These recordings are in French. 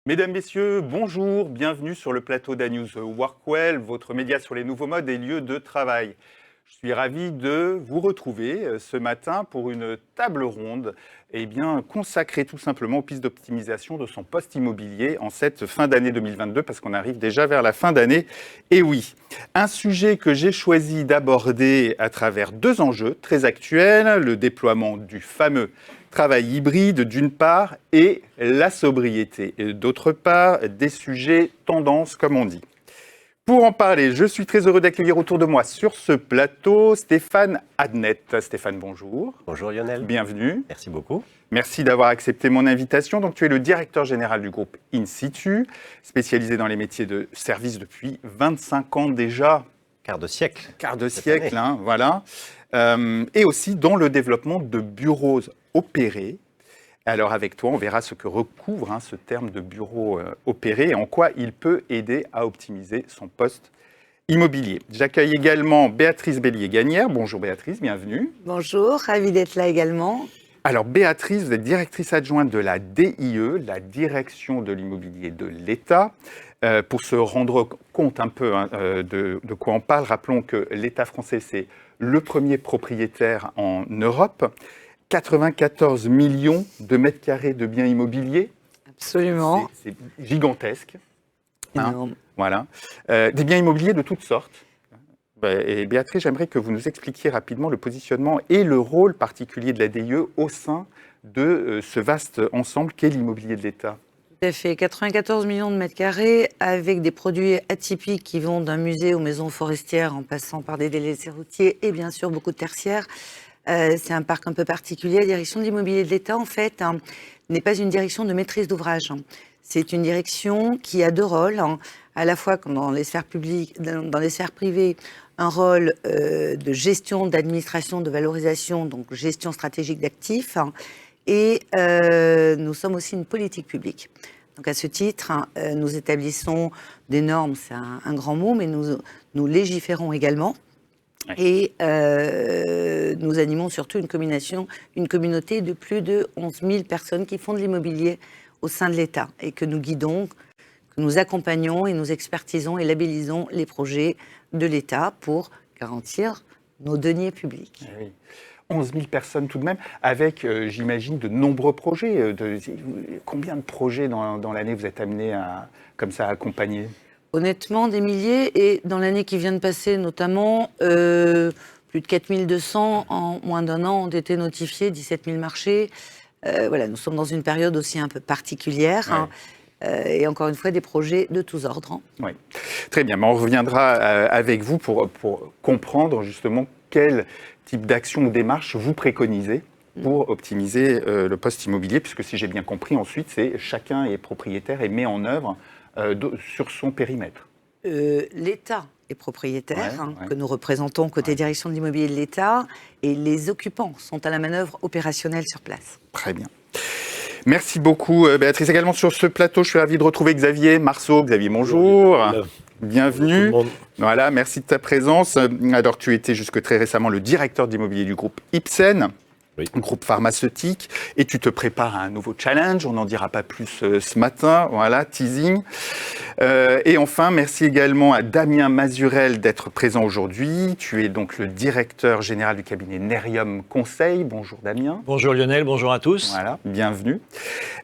Mesdames, Messieurs, bonjour, bienvenue sur le plateau d'Anews Workwell, votre média sur les nouveaux modes et lieux de travail. Je suis ravi de vous retrouver ce matin pour une table ronde consacrée tout simplement aux pistes d'optimisation de son poste immobilier en cette fin d'année 2022, parce qu'on arrive déjà vers la fin d'année. Et oui, un sujet que j'ai choisi d'aborder à travers deux enjeux très actuels, le déploiement du fameux travail hybride d'une part et la sobriété d'autre part, des sujets tendances comme on dit. Pour en parler, je suis très heureux d'accueillir autour de moi sur ce plateau Stéphane Adnet. Stéphane, bonjour. Bonjour Lionel. Bienvenue. Merci beaucoup. Merci d'avoir accepté mon invitation. Donc, tu es le directeur général du groupe In-Situ, spécialisé dans les métiers de service depuis 25 ans déjà. Quart de siècle. Quart de siècle, hein, voilà. Et aussi dans le développement de bureaux opérés. Alors avec toi, on verra ce que recouvre ce terme de bureau opéré et en quoi il peut aider à optimiser son poste immobilier. J'accueille également Béatrice Bélier-Gagnère. Bonjour Béatrice, bienvenue. Bonjour, ravie d'être là également. Alors Béatrice, vous êtes directrice adjointe de la DIE, la Direction de l'immobilier de l'État. Pour se rendre compte un peu de quoi on parle, rappelons que l'État français, c'est le premier propriétaire en Europe. 94 millions de mètres carrés de biens immobiliers. Absolument. C'est gigantesque. Énorme. Voilà. Des biens immobiliers de toutes sortes. Et Béatrice, j'aimerais que vous nous expliquiez rapidement le positionnement et le rôle particulier de la DIE au sein de ce vaste ensemble qu'est l'immobilier de l'État. Tout à fait. 94 millions de mètres carrés avec des produits atypiques qui vont d'un musée aux maisons forestières en passant par des délaissés routiers et bien sûr beaucoup de tertiaires. C'est un parc un peu particulier. La direction de l'immobilier de l'État, en fait, n'est pas une direction de maîtrise d'ouvrage. C'est une direction qui a deux rôles, à la fois comme dans les sphères publiques, dans les sphères privées, un rôle de gestion, d'administration, de valorisation, donc gestion stratégique d'actifs, et nous sommes aussi une politique publique. Donc à ce titre, nous établissons des normes, c'est un grand mot, mais nous légiférons également. Et nous animons surtout une communauté de plus de 11 000 personnes qui font de l'immobilier au sein de l'État et que nous guidons, que nous accompagnons et nous expertisons et labellisons les projets de l'État pour garantir nos deniers publics. Oui. 11 000 personnes tout de même, avec, j'imagine, de nombreux projets. Combien de projets dans l'année vous êtes amenés à accompagner ? Honnêtement, des milliers, et dans l'année qui vient de passer notamment, plus de 4 200 en moins d'un an ont été notifiés, 17 000 marchés. Voilà, nous sommes dans une période aussi un peu particulière, et encore une fois, des projets de tous ordres. Oui, très bien. Mais on reviendra avec vous pour comprendre justement quel type d'action ou démarche vous préconisez pour optimiser le poste immobilier, puisque si j'ai bien compris, ensuite, c'est chacun est propriétaire et met en œuvre sur son périmètre. L'État est propriétaire, que nous représentons côté direction de l'immobilier de l'État, et les occupants sont à la manœuvre opérationnelle sur place. Très bien. Merci beaucoup Béatrice. Également sur ce plateau, je suis ravi de retrouver Xavier Marceau. Xavier, bonjour. Bienvenue. Voilà, merci de ta présence. Alors, tu étais jusque très récemment le directeur d'immobilier du groupe Ipsen. Oui. Groupe pharmaceutique, et tu te prépares à un nouveau challenge, on n'en dira pas plus ce matin, voilà, teasing. Et enfin, merci également à Damien Mazurel d'être présent aujourd'hui. Tu es donc le directeur général du cabinet Nerium Conseil. Bonjour Damien. Bonjour Lionel, bonjour à tous. Voilà, bienvenue.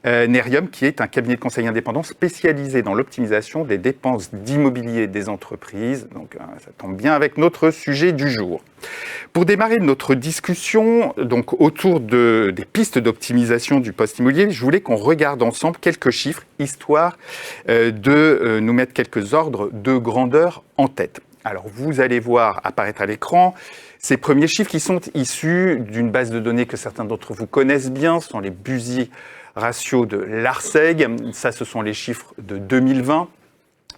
Nerium qui est un cabinet de conseil indépendant spécialisé dans l'optimisation des dépenses d'immobilier des entreprises. Donc ça tombe bien avec notre sujet du jour. Pour démarrer notre discussion donc autour des pistes d'optimisation du poste immobilier, je voulais qu'on regarde ensemble quelques chiffres, histoire de nous mettre quelques ordres de grandeur en tête. Alors vous allez voir apparaître à l'écran ces premiers chiffres qui sont issus d'une base de données que certains d'entre vous connaissent bien, ce sont les Buzy ratios de l'ARCEG. Ça, ce sont les chiffres de 2020.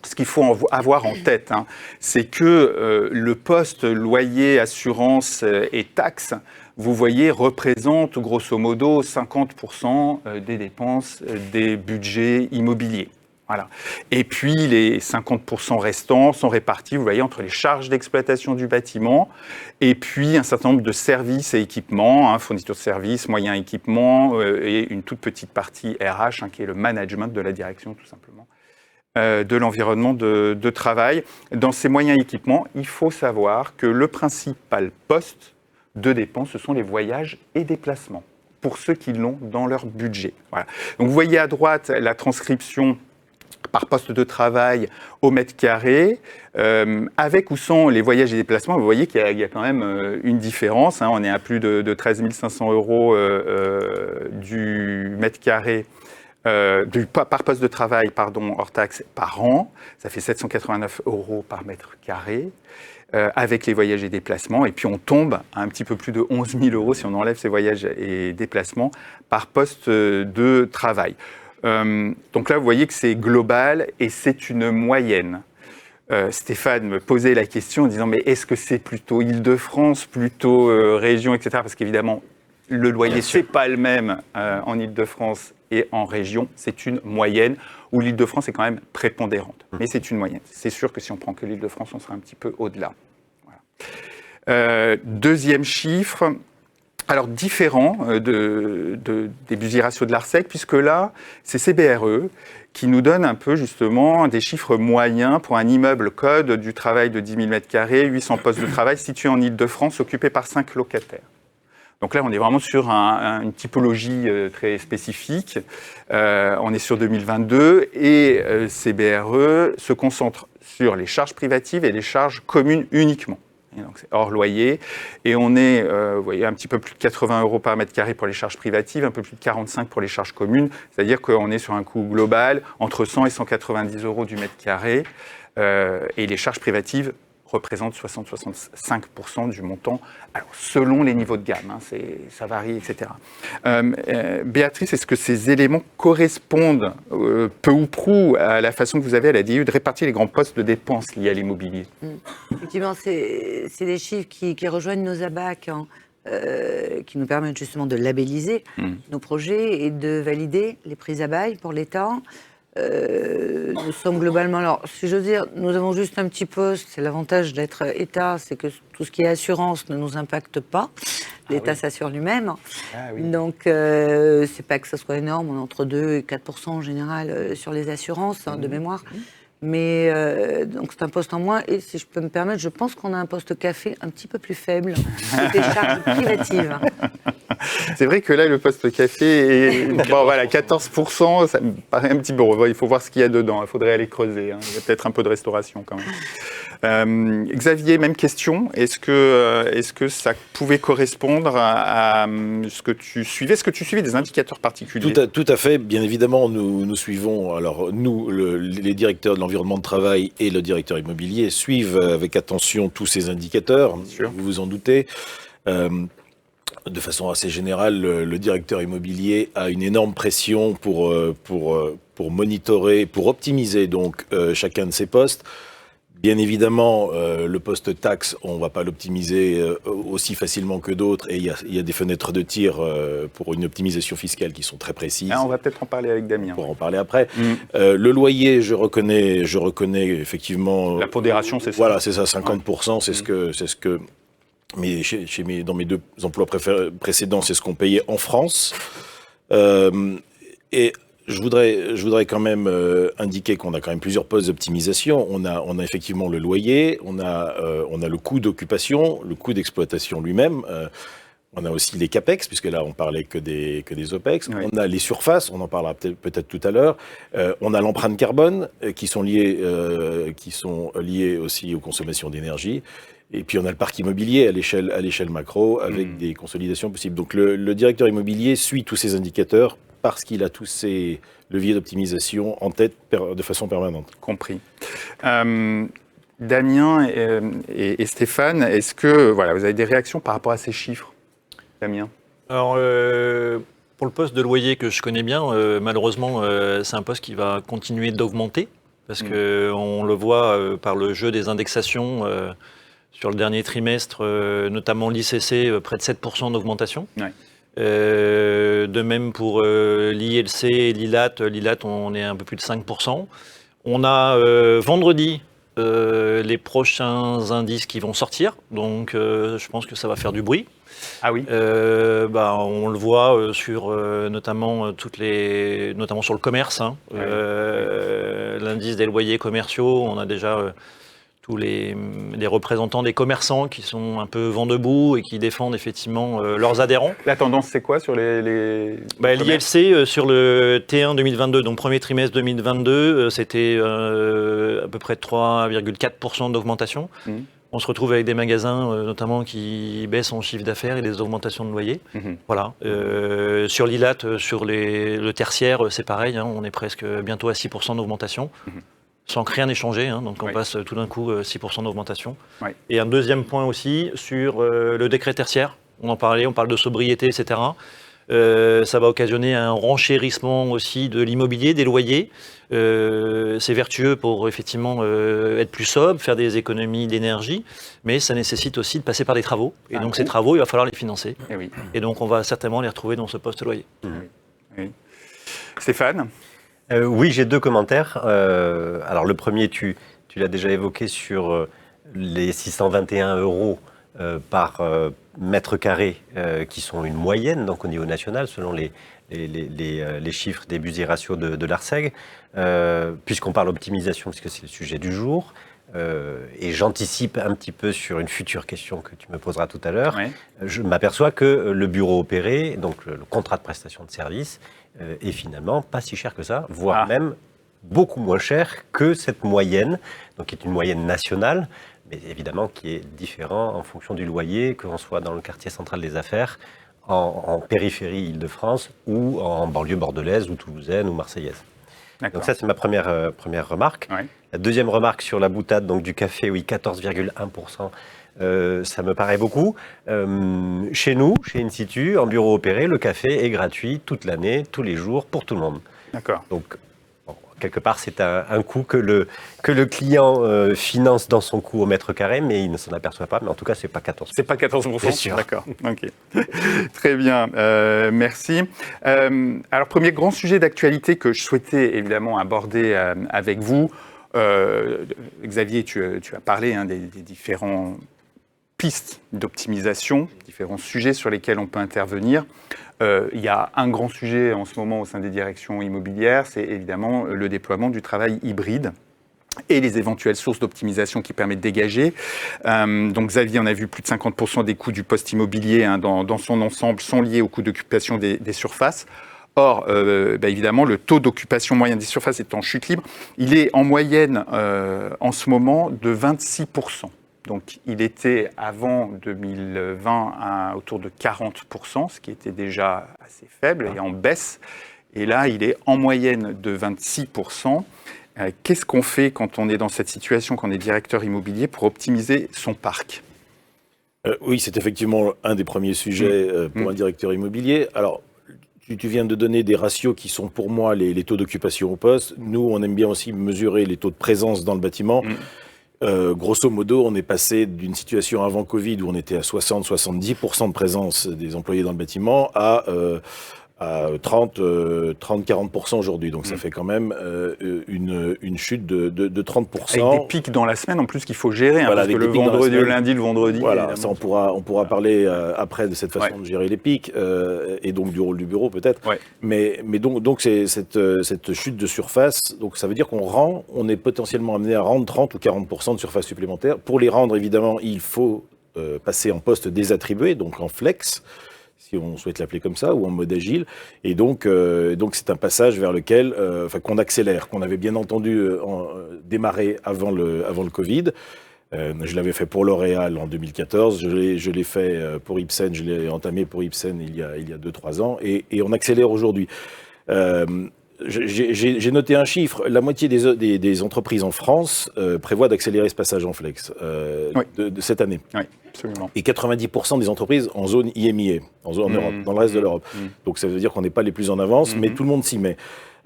Ce qu'il faut avoir en tête, c'est que le poste loyer, assurance et taxes, vous voyez, représente grosso modo 50% des dépenses des budgets immobiliers. Voilà. Et puis, les 50% restants sont répartis, vous voyez, entre les charges d'exploitation du bâtiment et puis un certain nombre de services et équipements, fourniture de services, moyens équipements et une toute petite partie RH, qui est le management de la direction, tout simplement, de l'environnement de travail. Dans ces moyens équipements, il faut savoir que le principal poste de dépense, ce sont les voyages et déplacements, pour ceux qui l'ont dans leur budget. Voilà. Donc, vous voyez à droite la transcription par poste de travail au mètre carré, avec ou sans les voyages et déplacements. Vous voyez qu'il y a quand même une différence. On est à plus de 13 500 euros du mètre carré, par poste de travail, hors taxe, par an. Ça fait 789 euros par mètre carré, avec les voyages et déplacements. Et puis on tombe à un petit peu plus de 11 000 euros si on enlève ces voyages et déplacements par poste de travail. Donc là, vous voyez que c'est global et c'est une moyenne. Stéphane me posait la question en disant « Mais est-ce que c'est plutôt Île-de-France, plutôt région, etc. » Parce qu'évidemment, le loyer, ce n'est pas le même en Île-de-France et en région. C'est une moyenne où l'Île-de-France est quand même prépondérante. Mais c'est une moyenne. C'est sûr que si on prend que l'Île-de-France, on sera un petit peu au-delà. Voilà. Deuxième chiffre. Alors, différent des budgets ratios de l'ARCEP, puisque là, c'est CBRE qui nous donne un peu, justement, des chiffres moyens pour un immeuble code du travail de 10 000 m², 800 postes de travail, situé en Île-de-France, occupé par 5 locataires. Donc là, on est vraiment sur une typologie très spécifique. On est sur 2022 et CBRE se concentre sur les charges privatives et les charges communes uniquement. Et donc c'est hors loyer, et on est, vous voyez, un petit peu plus de 80 euros par mètre carré pour les charges privatives, un peu plus de 45 pour les charges communes, c'est-à-dire qu'on est sur un coût global entre 100 et 190 euros du mètre carré, et les charges privatives représentent 60-65% du montant, alors selon les niveaux de gamme, ça varie, etc. Béatrice, est-ce que ces éléments correspondent peu ou prou à la façon que vous avez à la DIU de répartir les grands postes de dépenses liés à l'immobilier? Effectivement, c'est des chiffres qui rejoignent nos ABAC, qui nous permettent justement de labelliser nos projets et de valider les prises à bail pour l'État. Nous sommes globalement, alors si j'ose dire, nous avons juste un petit poste, c'est l'avantage d'être État, c'est que tout ce qui est assurance ne nous impacte pas, l'État s'assure lui-même, donc c'est pas que ce soit énorme, on est entre 2 et 4% en général sur les assurances de mémoire, mais donc c'est un poste en moins, et si je peux me permettre, je pense qu'on a un poste café un petit peu plus faible, des charges privatives. C'est vrai que là, le poste café est 14%, ça me paraît un petit peu... Il faut voir ce qu'il y a dedans, il faudrait aller creuser. Il y a peut-être un peu de restauration quand même. Xavier, même question. Est-ce que ça pouvait correspondre à ce que tu suivais? Est-ce que tu suivais des indicateurs particuliers? Tout à fait. Bien évidemment, nous suivons, alors nous, les directeurs de l'environnement de travail et le directeur immobilier suivent avec attention tous ces indicateurs, vous vous en doutez. De façon assez générale, le directeur immobilier a une énorme pression pour monitorer, pour optimiser donc chacun de ses postes. Bien évidemment, le poste taxe, on ne va pas l'optimiser aussi facilement que d'autres, et il y a des fenêtres de tir pour une optimisation fiscale qui sont très précises. On va peut-être en parler avec Damien. Pour en parler après. Le loyer, je reconnais effectivement... La pondération, c'est ça? Voilà, c'est ça, 50%, c'est ce que mais dans mes 2 emplois précédents, c'est ce qu'on payait en France. Et je voudrais quand même indiquer qu'on a quand même plusieurs postes d'optimisation. On a effectivement le loyer, on a le coût d'occupation, le coût d'exploitation lui-même. On a aussi les CAPEX, puisque là, on parlait que des OPEX. Oui. On a les surfaces, on en parlera peut-être tout à l'heure. On a l'empreinte carbone, qui sont liées aussi aux consommations d'énergie. Et puis, on a le parc immobilier à l'échelle macro, avec des consolidations possibles. Donc, le directeur immobilier suit tous ces indicateurs parce qu'il a tous ces leviers d'optimisation en tête de façon permanente. Compris. Damien et Stéphane, est-ce que vous avez des réactions par rapport à ces chiffres? Damien? Alors, pour le poste de loyer que je connais bien, malheureusement, c'est un poste qui va continuer d'augmenter, parce qu'on le voit par le jeu des indexations sur le dernier trimestre, notamment l'ICC, près de 7% d'augmentation. Ouais. De même pour l'ILC et l'ILAT. L'ILAT, on est un peu plus de 5%. On a vendredi les prochains indices qui vont sortir. Donc, je pense que ça va faire du bruit. Ah oui. On le voit sur notamment notamment sur le commerce. L'indice des loyers commerciaux, on a déjà tous les représentants des commerçants qui sont un peu vent debout et qui défendent effectivement leurs adhérents. La tendance, c'est quoi sur les l'ILC sur le T1 2022, donc premier trimestre 2022, c'était à peu près 3,4% d'augmentation. On se retrouve avec des magasins notamment qui baissent en chiffre d'affaires et des augmentations de loyers. Voilà. Sur l'ILAT, sur le tertiaire, c'est pareil, on est presque bientôt à 6% d'augmentation. Sans que rien n'ait changé, donc on passe tout d'un coup 6% d'augmentation. Et un deuxième point aussi sur le décret tertiaire, on en parlait, on parle de sobriété, etc. Ça va occasionner un renchérissement aussi de l'immobilier, des loyers. C'est vertueux pour effectivement être plus sobre, faire des économies d'énergie, mais ça nécessite aussi de passer par des travaux. Et donc ces travaux, il va falloir les financer. Et donc on va certainement les retrouver dans ce poste loyer. Stéphane ? Oui, j'ai 2 commentaires. Alors le premier, tu l'as déjà évoqué sur les 621 € par mètre carré, qui sont une moyenne donc au niveau national, selon les chiffres des budgets ratios de l'ARCEG, puisqu'on parle optimisation, puisque c'est le sujet du jour. Et j'anticipe un petit peu sur une future question que tu me poseras tout à l'heure. Je m'aperçois que le bureau opéré, donc le contrat de prestation de service, est finalement pas si cher que ça, voire même beaucoup moins cher que cette moyenne, donc qui est une moyenne nationale, mais évidemment qui est différent en fonction du loyer, que l'on soit dans le quartier central des affaires, en périphérie Île-de-France ou en banlieue bordelaise ou toulousaine ou marseillaise. Donc ça, c'est ma première remarque. La deuxième remarque sur la boutade donc, du café, oui, 14,1%. Ça me paraît beaucoup. Chez nous, chez InSitu, en bureau opéré, le café est gratuit toute l'année, tous les jours, pour tout le monde. D'accord. Donc, quelque part, c'est un coût que le client finance dans son coût au mètre carré, mais il ne s'en aperçoit pas. Mais en tout cas, c'est pas 14%. C'est pas 14%. C'est sûr. D'accord. Ok. Très bien. Merci. Alors, premier grand sujet d'actualité que je souhaitais évidemment aborder avec vous. Xavier, tu as parlé des différents pistes d'optimisation, différents sujets sur lesquels on peut intervenir. Il y a un grand sujet en ce moment au sein des directions immobilières, c'est évidemment le déploiement du travail hybride et les éventuelles sources d'optimisation qui permettent de dégager. Donc Xavier, on a vu plus de 50% des coûts du poste immobilier dans son ensemble sont liés au coût d'occupation des surfaces. Or, évidemment, le taux d'occupation moyen des surfaces est en chute libre. Il est en moyenne en ce moment de 26%. Donc, il était avant 2020 autour de 40%, ce qui était déjà assez faible et en baisse. Et là, il est en moyenne de 26%. Qu'est-ce qu'on fait quand on est dans cette situation, quand on est directeur immobilier, pour optimiser son parc ? Oui, c'est effectivement un des premiers sujets pour un directeur immobilier. Alors, tu viens de donner des ratios qui sont pour moi les taux d'occupation au poste. Nous, on aime bien aussi mesurer les taux de présence dans le bâtiment. Grosso modo, on est passé d'une situation avant Covid où on était à 60-70% de présence des employés dans le bâtiment à 30-40% aujourd'hui. Donc ça fait quand même une chute de 30%. Avec des pics dans la semaine en plus qu'il faut gérer, parce que le vendredi, le lundi, le vendredi. Voilà, ça on pourra parler après de cette façon de gérer les pics et donc du rôle du bureau peut-être. Mais donc c'est cette chute de surface. Donc ça veut dire on est potentiellement amené à rendre 30 ou 40% de surface supplémentaire. Pour les rendre, évidemment, il faut passer en poste désattribué, donc en flex, si on souhaite l'appeler comme ça, ou en mode agile. Et donc c'est un passage vers lequel, qu'on accélère, qu'on avait bien entendu démarrer avant le Covid. Je l'avais fait pour L'Oréal en 2014, je l'ai fait pour Ipsen, je l'ai entamé pour Ipsen il y a 2-3 ans, et on accélère aujourd'hui. J'ai noté un chiffre, la moitié des entreprises en France prévoient d'accélérer ce passage en flex de cette année. Oui, absolument. Et 90% des entreprises en zone IMIA, en Europe, dans le reste de l'Europe. Donc ça veut dire qu'on n'est pas les plus en avance, mais tout le monde s'y met.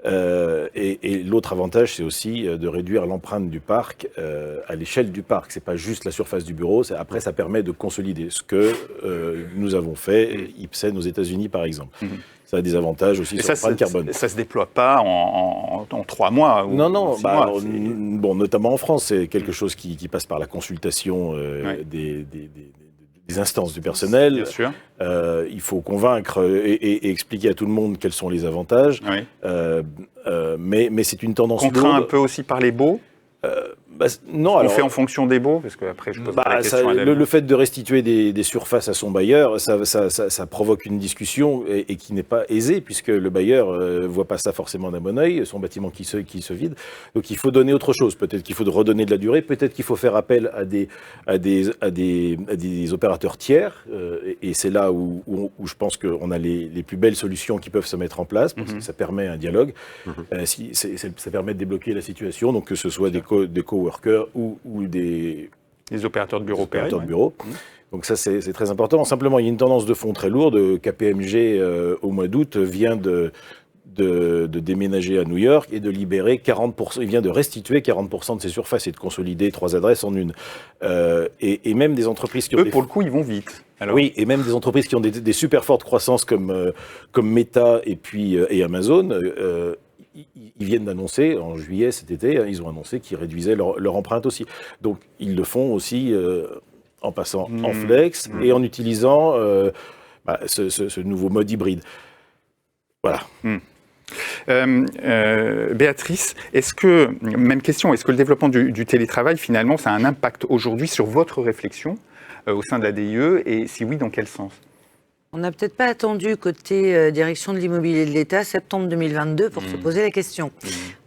Et l'autre avantage, c'est aussi de réduire l'empreinte du parc à l'échelle du parc. C'est pas juste la surface du bureau. Après, ça permet de consolider ce que nous avons fait, Ipsen aux États-Unis, par exemple. Ça a des avantages aussi sur l'empreinte carbone. Ça se déploie pas en 3 mois ou Non, 6 mois. Alors, bon, notamment en France, c'est quelque chose qui passe par la consultation des instances du personnel. Bien sûr. Il faut convaincre et expliquer à tout le monde quels sont les avantages. Mais c'est une tendance Contraint lourde. un peu aussi par les baux. Non, On alors, fait en fonction des baux, parce que après je pose pas la question à Damien. le fait de restituer des surfaces à son bailleur, ça provoque une discussion et qui n'est pas aisée, puisque le bailleur voit pas ça forcément d'un bon œil, son bâtiment qui se vide. Donc il faut donner autre chose. Peut-être qu'il faut redonner de la durée, peut-être qu'il faut faire appel à des opérateurs tiers. Et c'est là où je pense qu'on a les plus belles solutions qui peuvent se mettre en place, parce que ça permet un dialogue. Ça permet de débloquer la situation, donc que ce soit des coworkers ou des opérateurs de bureau. Donc ça, c'est très important. Simplement, il y a une tendance de fond très lourde. KPMG, au mois d'août, vient de déménager à New York et de libérer 40%. Il vient de restituer 40% de ses surfaces et de consolider 3 adresses en une. Et même des entreprises qui ont... Pour le coup, ils vont vite. Alors. Oui, et même des entreprises qui ont des super fortes croissances comme Meta et Amazon... ils viennent d'annoncer, en juillet cet été, ils ont annoncé qu'ils réduisaient leur empreinte aussi. Donc, ils le font aussi en passant en flex et en utilisant ce nouveau mode hybride. Voilà. Béatrice, même question, est-ce que le développement du télétravail, finalement, ça a un impact aujourd'hui sur votre réflexion au sein de la DIE, et si oui, dans quel sens ? On n'a peut-être pas attendu côté direction de l'immobilier de l'État septembre 2022 pour se poser la question.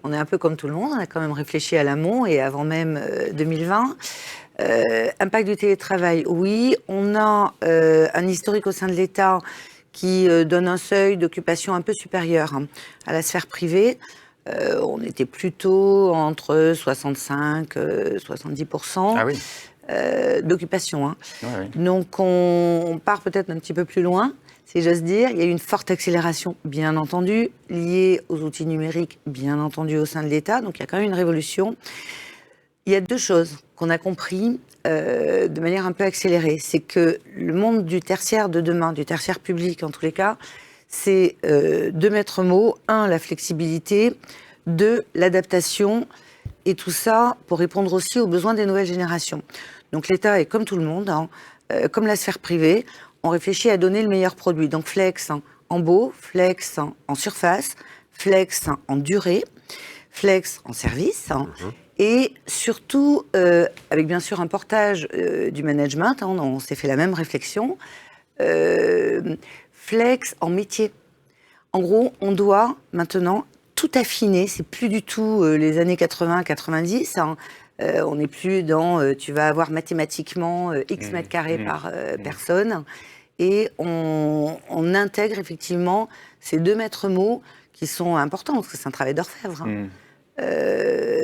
On est un peu comme tout le monde, on a quand même réfléchi à l'amont et avant même 2020. Impact du télétravail, oui. On a un historique au sein de l'État qui donne un seuil d'occupation un peu supérieur à la sphère privée. On était plutôt entre 65 et 70%. Ah oui. D'occupation. Donc on part peut-être un petit peu plus loin, si j'ose dire. Il y a eu une forte accélération, bien entendu, liée aux outils numériques, bien entendu, au sein de l'État. Donc il y a quand même une révolution. Il y a 2 choses qu'on a compris de manière un peu accélérée. C'est que le monde du tertiaire de demain, du tertiaire public en tous les cas, c'est 2 maîtres mots. 1, la flexibilité. 2, l'adaptation. Et tout ça pour répondre aussi aux besoins des nouvelles générations. Donc l'État est comme tout le monde, comme la sphère privée, on réfléchit à donner le meilleur produit. Donc flex en beau, flex en surface, flex en durée, flex en service, et surtout, avec bien sûr un portage du management, on s'est fait la même réflexion, flex en métier. En gros, on doit maintenant tout affiner, c'est plus du tout les années 80-90, on n'est plus dans tu vas avoir mathématiquement X mètres carrés par personne, et on intègre effectivement ces 2 maîtres mots qui sont importants, parce que c'est un travail d'orfèvre.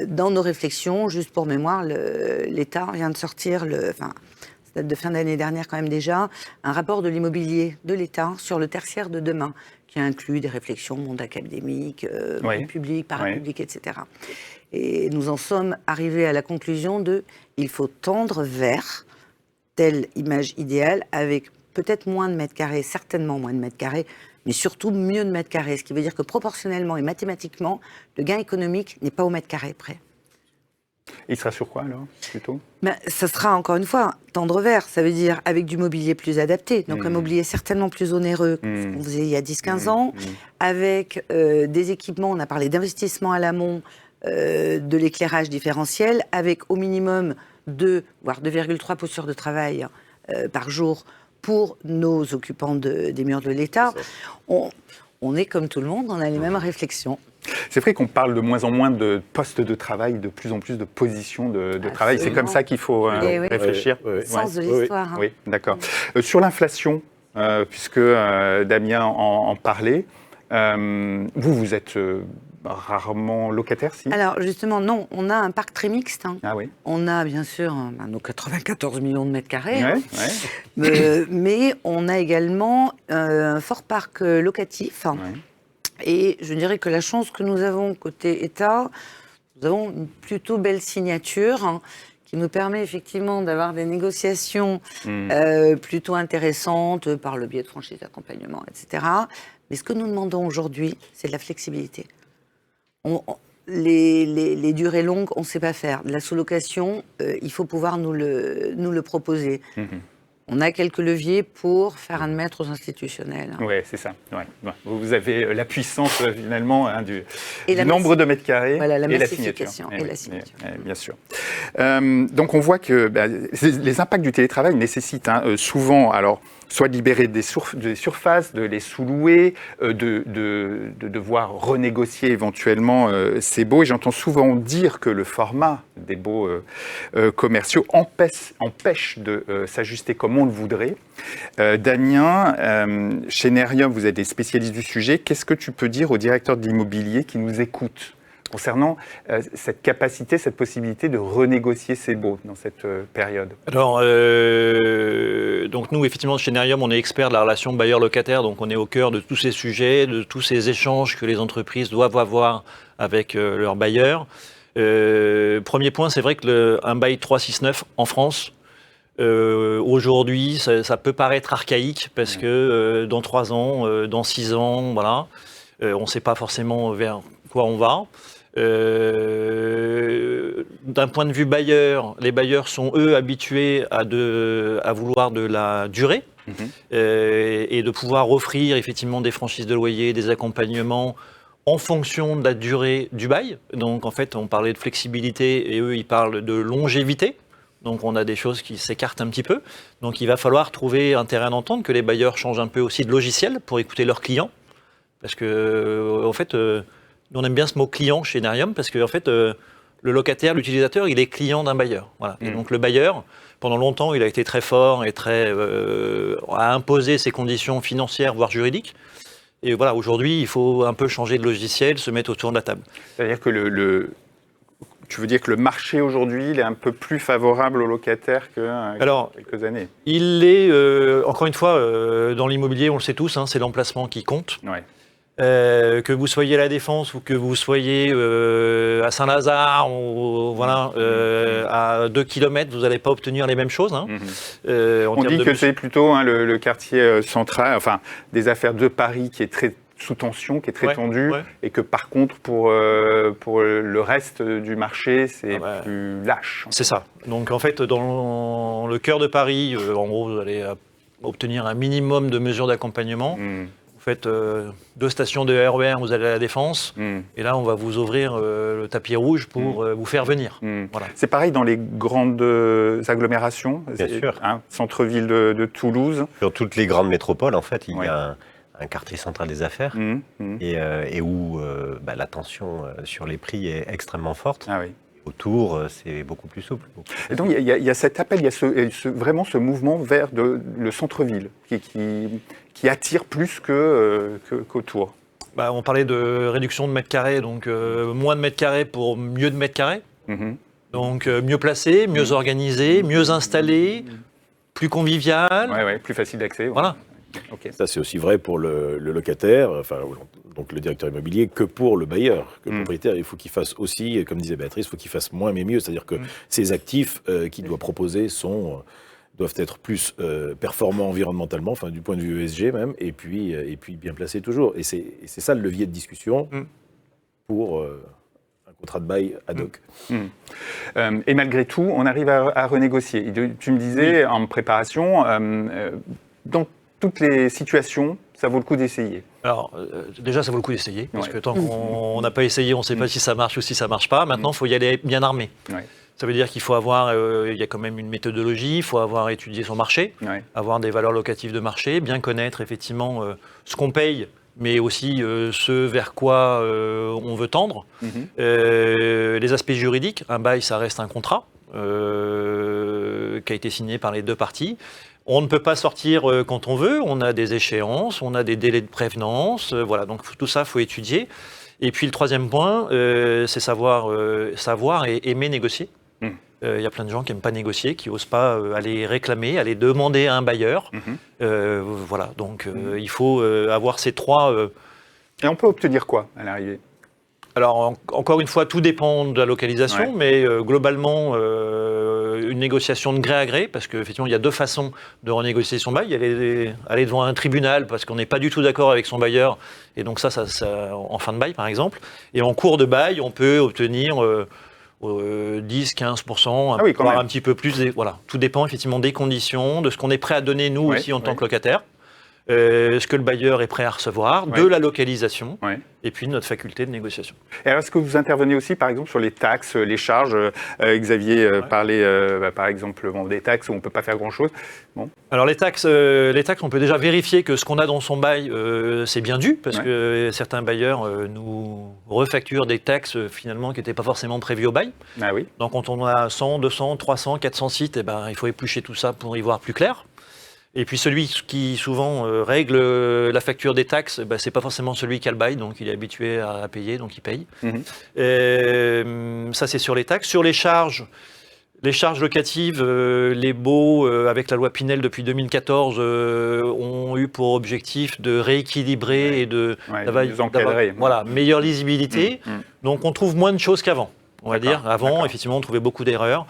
Dans nos réflexions, juste pour mémoire, l'État vient de sortir, ça date de fin d'année dernière quand même déjà, un rapport de l'immobilier de l'État sur le tertiaire de demain, qui inclut des réflexions, monde académique, monde public, parapublic, etc. Et nous en sommes arrivés à la conclusion il faut tendre vers telle image idéale, avec peut-être moins de mètres carrés, certainement moins de mètres carrés, mais surtout mieux de mètres carrés. Ce qui veut dire que proportionnellement et mathématiquement, le gain économique n'est pas au mètre carré près. Il sera sur quoi alors, plutôt ? Ça sera encore une fois tendre vers, ça veut dire avec du mobilier plus adapté, donc un mobilier certainement plus onéreux que ce qu'on faisait il y a 10-15 ans, avec des équipements, on a parlé d'investissement à l'amont, de l'éclairage différentiel, avec au minimum 2, voire 2,3 postures de travail par jour pour nos occupants des murs de l'État. On est comme tout le monde, on a les mêmes réflexions. C'est vrai qu'on parle de moins en moins de postes de travail, de plus en plus de positions de travail. C'est comme ça qu'il faut réfléchir. Sens de l'histoire. Oui, d'accord. Sur l'inflation, puisque Damien en parlait, vous êtes rarement locataire, si ? Alors justement, non, on a un parc très mixte. Ah oui. On a bien sûr nos 94 millions de mètres carrés, mais on a également un fort parc locatif. Et je dirais que la chance que nous avons côté État, nous avons une plutôt belle signature, hein, qui nous permet effectivement d'avoir des négociations plutôt intéressantes par le biais de franchises d'accompagnement, etc. Mais ce que nous demandons aujourd'hui, c'est de la flexibilité. Les durées longues, on ne sait pas faire. De la sous-location, il faut pouvoir nous le proposer. On a quelques leviers pour faire admettre aux institutionnels. Oui, c'est ça. Ouais. Vous avez la puissance, finalement, du nombre de mètres carrés et la signature. Bien sûr. Donc, on voit que les impacts du télétravail nécessitent souvent, alors, soit de libérer des surfaces, de les sous-louer, de devoir renégocier éventuellement ces baux. Et j'entends souvent dire que le format des baux commerciaux empêche de s'ajuster comme on le voudrait. Damien, chez Nerium, vous êtes des spécialistes du sujet. Qu'est-ce que tu peux dire aux directeurs de l'immobilier qui nous écoutent concernant cette capacité, cette possibilité de renégocier ces baux dans cette période? Alors, donc nous, effectivement, chez Nerium, on est expert de la relation bailleur-locataire, donc on est au cœur de tous ces sujets, de tous ces échanges que les entreprises doivent avoir avec leurs bailleurs. Premier point, c'est vrai que un bail 369 en France, aujourd'hui, ça peut paraître archaïque parce que dans 3 ans, dans 6 ans, voilà, on ne sait pas forcément vers quoi on va. D'un point de vue bailleur, les bailleurs sont eux habitués à vouloir de la durée et de pouvoir offrir effectivement des franchises de loyer, des accompagnements en fonction de la durée du bail. Donc en fait, on parlait de flexibilité et eux, ils parlent de longévité. Donc on a des choses qui s'écartent un petit peu. Donc il va falloir trouver un terrain d'entente, que les bailleurs changent un peu aussi de logiciel pour écouter leurs clients. Parce que en fait, on aime bien ce mot client chez Nerium, parce que en fait, le locataire, l'utilisateur, il est client d'un bailleur. Voilà. Et donc le bailleur, pendant longtemps, il a été très fort et a imposé ses conditions financières, voire juridiques. Et voilà, aujourd'hui, il faut un peu changer de logiciel, se mettre autour de la table. C'est-à-dire que tu veux dire que le marché aujourd'hui, il est un peu plus favorable aux locataires qu'il y a quelques années? Il est, encore une fois, dans l'immobilier, on le sait tous, c'est l'emplacement qui compte. Ouais. Que vous soyez à La Défense ou que vous soyez à Saint-Lazare, ou, voilà, à 2 km, vous n'allez pas obtenir les mêmes choses. On dit que c'est plutôt le quartier central, enfin des affaires de Paris qui est très sous tension, qui est très tendu, et que par contre pour le reste du marché, c'est plus lâche. C'est ça. Donc en fait, dans le cœur de Paris, en gros, vous allez obtenir un minimum de mesures d'accompagnement. Vous faites 2 stations de RER, vous allez à La Défense, et là on va vous ouvrir le tapis rouge pour vous faire venir. Voilà. C'est pareil dans les grandes agglomérations, bien sûr. Centre-ville de Toulouse. Sur toutes les grandes métropoles, en fait, il y a un quartier central des affaires et où la tension sur les prix est extrêmement forte. Ah oui. Autour, c'est beaucoup plus souple. Et donc il y a cet appel, il y a vraiment ce mouvement vers le centre-ville qui attire plus qu'autour. On parlait de réduction de mètres carrés, donc moins de mètres carrés pour mieux de mètres carrés. Donc mieux placé, mieux organisé, mieux installé, plus convivial. Ouais, plus facile d'accès. Voilà. Okay. Ça, c'est aussi vrai pour le locataire, donc le directeur immobilier, que pour le bailleur. Que le propriétaire, il faut qu'il fasse aussi, comme disait Béatrice, il faut qu'il fasse moins mais mieux. C'est-à-dire que ces actifs qu'il doit proposer doivent être plus performants environnementalement, enfin du point de vue ESG même, et puis bien placés toujours. Et c'est ça le levier de discussion pour un contrat de bail ad hoc. Et malgré tout, on arrive à renégocier. Tu me disais en préparation, dans toutes les situations, ça vaut le coup d'essayer. Alors, déjà, ça vaut le coup d'essayer, parce que tant qu'on n'a pas essayé, on ne sait pas si ça marche ou si ça ne marche pas. Maintenant, il faut y aller bien armé. Ça veut dire qu'il faut avoir, il y a quand même une méthodologie, il faut avoir étudié son marché, avoir des valeurs locatives de marché, bien connaître effectivement ce qu'on paye, mais aussi ce vers quoi on veut tendre. Les aspects juridiques, un bail, ça reste un contrat qui a été signé par les 2 parties. On ne peut pas sortir quand on veut, on a des échéances, on a des délais de prévenance, voilà, donc tout ça, il faut étudier. Et puis le 3e point, c'est savoir et aimer négocier. Il y a plein de gens qui n'aiment pas négocier, qui n'osent pas aller réclamer, aller demander à un bailleur. Voilà, donc il faut avoir ces 3 Et on peut obtenir quoi à l'arrivée ? Alors, encore une fois, tout dépend de la localisation, mais globalement, une négociation de gré à gré, parce qu'effectivement, il y a deux façons de renégocier son bail. Il y a aller devant un tribunal parce qu'on n'est pas du tout d'accord avec son bailleur, et donc ça, en fin de bail, par exemple. Et en cours de bail, on peut obtenir 10-15%, voire un petit peu plus. Voilà. Tout dépend effectivement des conditions, de ce qu'on est prêt à donner, nous aussi, en tant que locataire. Ce que le bailleur est prêt à recevoir, de la localisation, et puis notre faculté de négociation. Et alors, est-ce que vous intervenez aussi, par exemple, sur les taxes, les charges Xavier parlait, par exemple, des taxes où on ne peut pas faire grand-chose. Bon. Alors, les taxes, on peut déjà vérifier que ce qu'on a dans son bail, c'est bien dû, parce que certains bailleurs nous refacturent des taxes, finalement, qui n'étaient pas forcément prévues au bail. Ah oui. Donc, quand on a 100, 200, 300, 400 sites, il faut éplucher tout ça pour y voir plus clair. Et puis celui qui souvent règle la facture des taxes, c'est pas forcément celui qui a le bail, donc il est habitué à payer, donc il paye. Ça c'est sur les taxes. Sur les charges locatives, les baux, avec la loi Pinel depuis 2014, ont eu pour objectif de rééquilibrer et d'avoir meilleure lisibilité. Donc on trouve moins de choses qu'avant. On va dire, avant, effectivement, on trouvait beaucoup d'erreurs.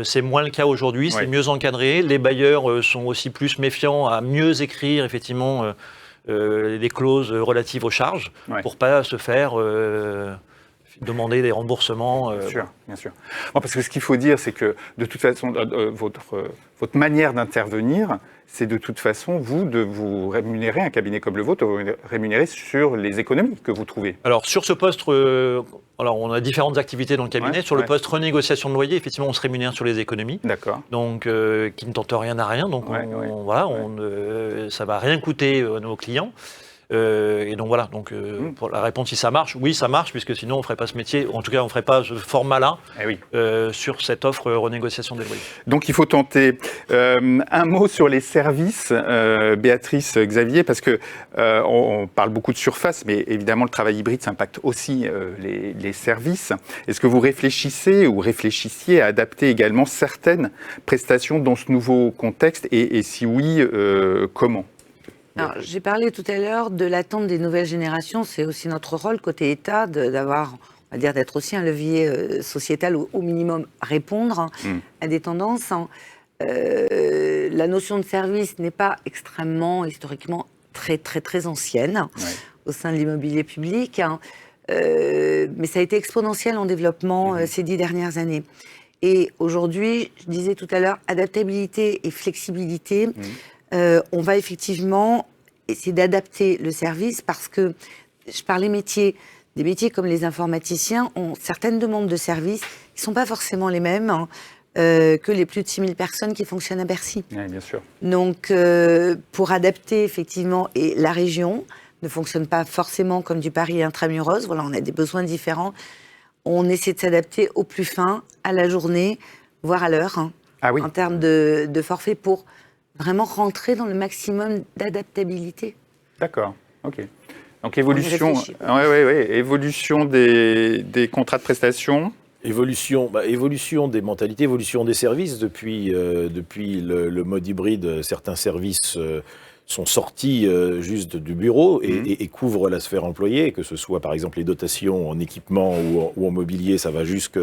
C'est moins le cas aujourd'hui, c'est mieux encadré. Les bailleurs sont aussi plus méfiants à mieux écrire, effectivement, les clauses relatives aux charges pour ne pas se faire demander des remboursements. Bien sûr. Bon, parce que ce qu'il faut dire, c'est que, de toute façon, votre manière d'intervenir, c'est de toute façon, de vous rémunérer, un cabinet comme le vôtre, de vous rémunérer sur les économies que vous trouvez. Alors, sur ce poste, on a différentes activités dans le cabinet. Sur le poste renégociation de loyer, effectivement, on se rémunère sur les économies. D'accord. Donc, qui ne tente rien à rien. Donc, ça ne va rien coûter à nos clients. Et donc voilà, pour la réponse, si ça marche, oui, ça marche, puisque sinon on ne ferait pas ce métier, en tout cas on ne ferait pas ce format-là sur cette offre renégociation des loyers. Donc il faut tenter. Un mot sur les services, Béatrice, Xavier, parce que on parle beaucoup de surface, mais évidemment le travail hybride, ça impacte aussi les services. Est-ce que vous réfléchissiez à adapter également certaines prestations dans ce nouveau contexte, et si oui, comment ? Alors, j'ai parlé tout à l'heure de l'attente des nouvelles générations. C'est aussi notre rôle côté État d'avoir, on va dire, d'être aussi un levier sociétal ou au minimum répondre à des tendances. La notion de service n'est pas extrêmement historiquement très très très ancienne au sein de l'immobilier public, mais ça a été exponentiel en développement ces 10 dernières années. Et aujourd'hui, je disais tout à l'heure, adaptabilité et flexibilité. On va effectivement essayer d'adapter le service parce que, je parlais métiers, des métiers comme les informaticiens ont certaines demandes de services qui ne sont pas forcément les mêmes que les plus de 6000 personnes qui fonctionnent à Bercy. Oui, bien sûr. Donc, pour adapter effectivement, et la région ne fonctionne pas forcément comme du Paris intramuros, voilà, on a des besoins différents, on essaie de s'adapter au plus fin, à la journée, voire à l'heure, en termes de forfait pour vraiment rentrer dans le maximum d'adaptabilité. D'accord, ok. Donc évolution, évolution des contrats de prestation. Évolution des mentalités, évolution des services. Depuis le mode hybride, certains services sont sortis juste du bureau et couvrent la sphère employée, que ce soit par exemple les dotations en équipement ou en mobilier, ça va jusque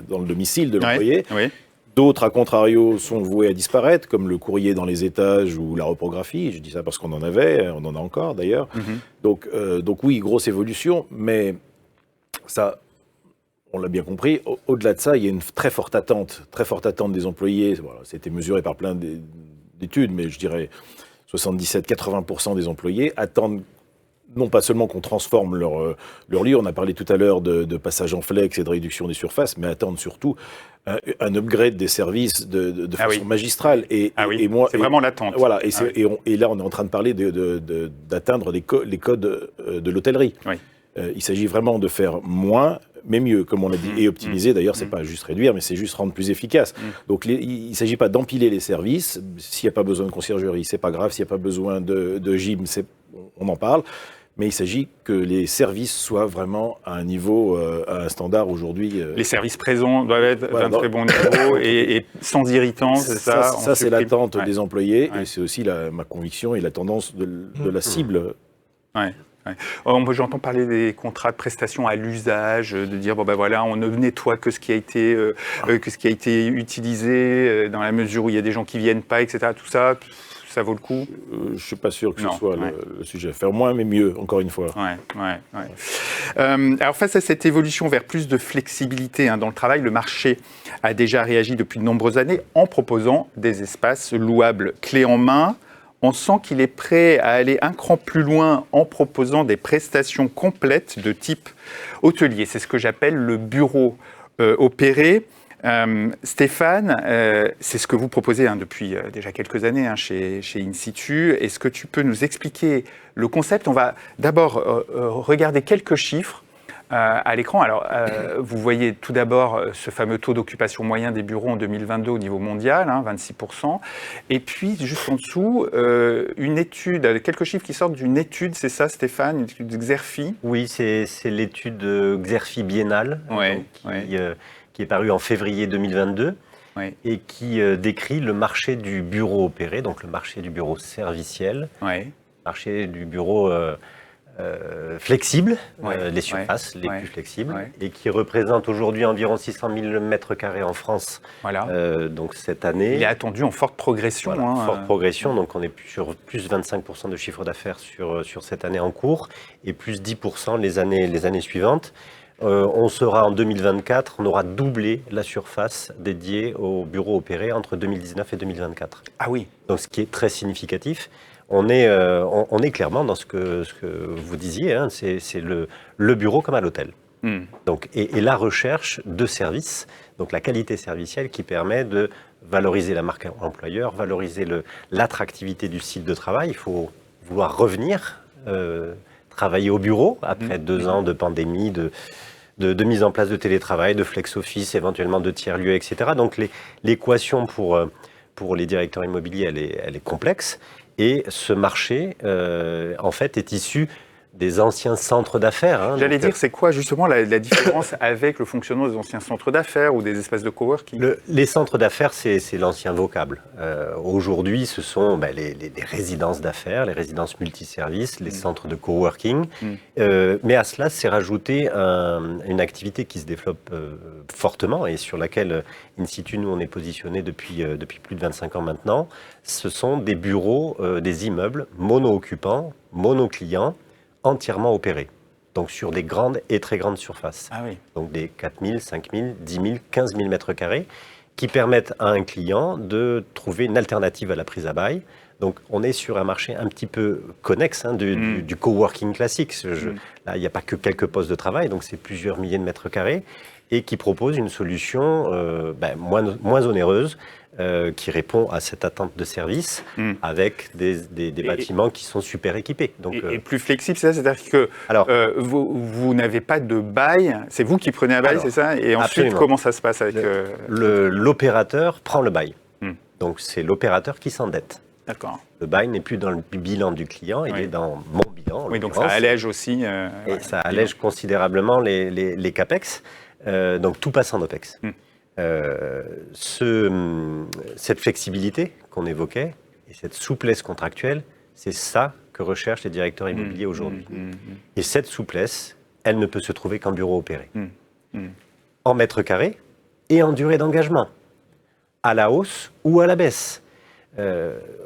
dans le domicile de l'employé. D'autres, à contrario, sont voués à disparaître, comme le courrier dans les étages ou la reprographie. Je dis ça parce qu'on en avait, on en a encore d'ailleurs. Donc oui, grosse évolution, mais ça, on l'a bien compris. Au-delà de ça, il y a une très forte attente des employés. Voilà, c'était mesuré par plein d'études, mais je dirais 77-80% des employés attendent non pas seulement qu'on transforme leur lieu, on a parlé tout à l'heure de passage en flex et de réduction des surfaces, mais attendent surtout un upgrade des services de façon magistrale. Et moi, c'est vraiment l'attente. Voilà, et là on est en train de parler d'atteindre les codes de l'hôtellerie. Il s'agit vraiment de faire moins, mais mieux, comme on l'a dit, et optimiser. D'ailleurs, c'est pas juste réduire, mais c'est juste rendre plus efficace. Donc, il ne s'agit pas d'empiler les services. S'il n'y a pas besoin de conciergerie, c'est pas grave. S'il n'y a pas besoin de gym, on en parle. Mais il s'agit que les services soient vraiment à un niveau, à un standard aujourd'hui. Les services présents doivent être d'un très bon niveau et sans irritants, c'est ça. Ça, c'est l'attente des employés et c'est aussi ma conviction et la tendance de la cible. Moi, j'entends parler des contrats de prestation à l'usage, de dire bon ben voilà, on ne nettoie que ce qui a été utilisé dans la mesure où il y a des gens qui viennent pas, etc. Tout ça, ça vaut le coup. Je suis pas sûr que ce soit le sujet. Faire moins mais mieux, encore une fois. Alors face à cette évolution vers plus de flexibilité dans le travail, le marché a déjà réagi depuis de nombreuses années en proposant des espaces louables clés en main. On sent qu'il est prêt à aller un cran plus loin en proposant des prestations complètes de type hôtelier. C'est ce que j'appelle le bureau opéré. Stéphane, c'est ce que vous proposez depuis déjà quelques années chez In-Situ. Est-ce que tu peux nous expliquer le concept ? On va d'abord regarder quelques chiffres à l'écran. Alors, vous voyez tout d'abord ce fameux taux d'occupation moyen des bureaux en 2022 au niveau mondial, 26%. Et puis, juste en dessous, une étude, quelques chiffres qui sortent d'une étude, c'est ça Stéphane, une étude de Xerfi ? Oui, c'est l'étude Xerfi biennale qui est parue en février 2022 et qui décrit le marché du bureau opéré, donc le marché du bureau serviciel, marché du bureau flexible, les surfaces les plus flexibles, et qui représente aujourd'hui environ 600 000 mètres carrés en France. Donc cette année... Il est attendu en forte progression. Forte progression, donc on est sur plus 25% de chiffre d'affaires sur cette année en cours, et plus 10% les années suivantes. On sera en 2024, on aura doublé la surface dédiée aux bureaux opérés entre 2019 et 2024. Ah oui. Donc ce qui est très significatif. On est clairement dans ce que vous disiez, c'est le bureau comme à l'hôtel. Donc, et la recherche de services, donc la qualité servicielle qui permet de valoriser la marque employeur, valoriser l'attractivité du site de travail. Il faut vouloir revenir travailler au bureau après 2 ans de pandémie, de mise en place de télétravail, de flex-office, éventuellement de tiers-lieux, etc. Donc l'équation pour les directeurs immobiliers, elle est complexe. Et ce marché, en fait, est issu des anciens centres d'affaires. J'allais dire, c'est quoi justement la différence avec le fonctionnement des anciens centres d'affaires ou des espaces de coworking ? Les centres d'affaires, c'est l'ancien vocable. Aujourd'hui, ce sont les résidences d'affaires, les résidences multiservices, les centres de coworking. Mais à cela, s'est rajouté une activité qui se développe fortement et sur laquelle, In-Situ, nous, on est positionné depuis plus de 25 ans maintenant. Ce sont des bureaux, des immeubles mono-occupants, mono-clients, entièrement opérés, donc sur des grandes et très grandes surfaces. Donc des 4 000, 5 000, 10 000, 15 000 mètres carrés, qui permettent à un client de trouver une alternative à la prise à bail. Donc on est sur un marché un petit peu connexe du coworking classique. Là, il n'y a pas que quelques postes de travail, donc c'est plusieurs milliers de mètres carrés, et qui propose une solution moins onéreuse, qui répond à cette attente de service avec des bâtiments qui sont super équipés. Donc, et plus flexible, c'est ça ? C'est-à-dire que vous n'avez pas de bail, c'est vous qui prenez un bail, c'est ça ? Et ensuite, absolument. Comment ça se passe avec l'opérateur prend le bail. Donc c'est l'opérateur qui s'endette. D'accord. Le bail n'est plus dans le bilan du client, il est dans mon bilan. Oui, donc ça allège aussi. Et ça allège considérablement les CAPEX. Donc tout passe en OPEX. Cette flexibilité qu'on évoquait et cette souplesse contractuelle, c'est ça que recherchent les directeurs immobiliers aujourd'hui. Et cette souplesse, elle ne peut se trouver qu'en bureau opéré. En mètres carrés et en durée d'engagement, à la hausse ou à la baisse.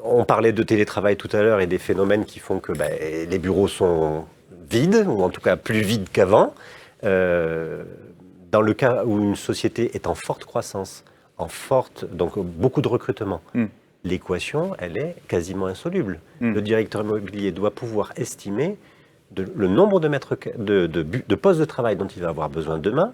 On parlait de télétravail tout à l'heure et des phénomènes qui font que les bureaux sont vides, ou en tout cas plus vides qu'avant. Dans le cas où une société est en forte croissance, donc beaucoup de recrutement, l'équation, elle est quasiment insoluble. Le directeur immobilier doit pouvoir estimer le nombre de postes de travail dont il va avoir besoin demain,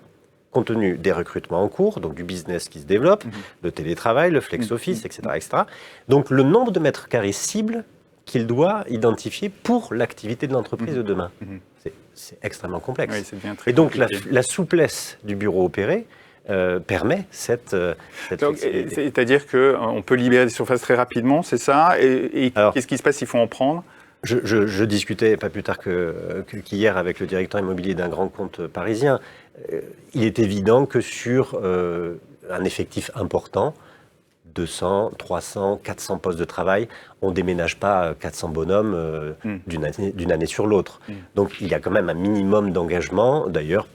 compte tenu des recrutements en cours, donc du business qui se développe, le télétravail, le flex-office, etc., etc. Donc le nombre de mètres carrés cible qu'il doit identifier pour l'activité de l'entreprise de demain. C'est extrêmement complexe. Oui, ça devient très et donc compliqué. la souplesse du bureau opéré permet cette flexibilité. C'est-à-dire qu'on peut libérer des surfaces très rapidement, c'est ça ? Et qu'est-ce qui se passe s'il faut en prendre ? Je discutais pas plus tard qu'hier avec le directeur immobilier d'un grand compte parisien. Il est évident que sur un effectif important, 200, 300, 400 postes de travail. On ne déménage pas 400 bonhommes d'une année sur l'autre. Donc il y a quand même un minimum d'engagement, d'ailleurs,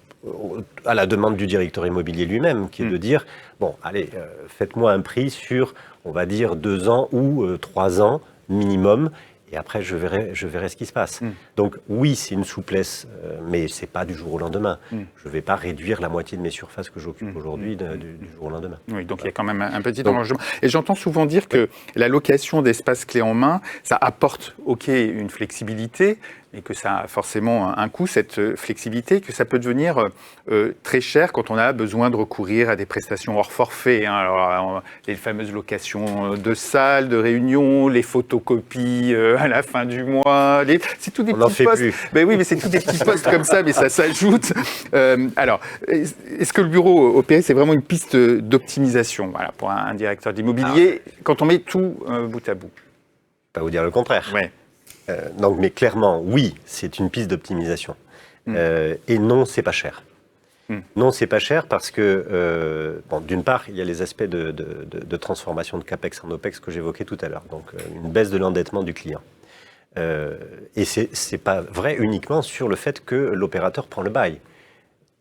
à la demande du directeur immobilier lui-même, qui est de dire, bon, allez, faites-moi un prix sur, on va dire, 2 ans ou 3 ans minimum, et après je verrai ce qui se passe. Donc oui, c'est une souplesse, mais ce n'est pas du jour au lendemain. Je ne vais pas réduire la moitié de mes surfaces que j'occupe aujourd'hui du jour au lendemain. Oui, donc il y a quand même un petit engagement. Et j'entends souvent dire que la location d'espace clé en main, ça apporte, une flexibilité, et que ça a forcément un coût, cette flexibilité, que ça peut devenir très cher quand on a besoin de recourir à des prestations hors forfait. Alors, les fameuses locations de salles, de réunions, les photocopies à la fin du mois. C'est tous des petits postes. Ben oui, mais c'est tous des petits postes comme ça, mais ça s'ajoute. Alors, est-ce que le bureau OPS c'est vraiment une piste d'optimisation pour un directeur d'immobilier quand on met tout bout à bout? Pas vous dire le contraire. Ouais. Donc, mais clairement, oui, c'est une piste d'optimisation. Et non, c'est pas cher. Non, c'est pas cher parce que, d'une part, il y a les aspects de transformation de CAPEX en OPEX que j'évoquais tout à l'heure. Donc, une baisse de l'endettement du client. Et c'est pas vrai uniquement sur le fait que l'opérateur prend le bail.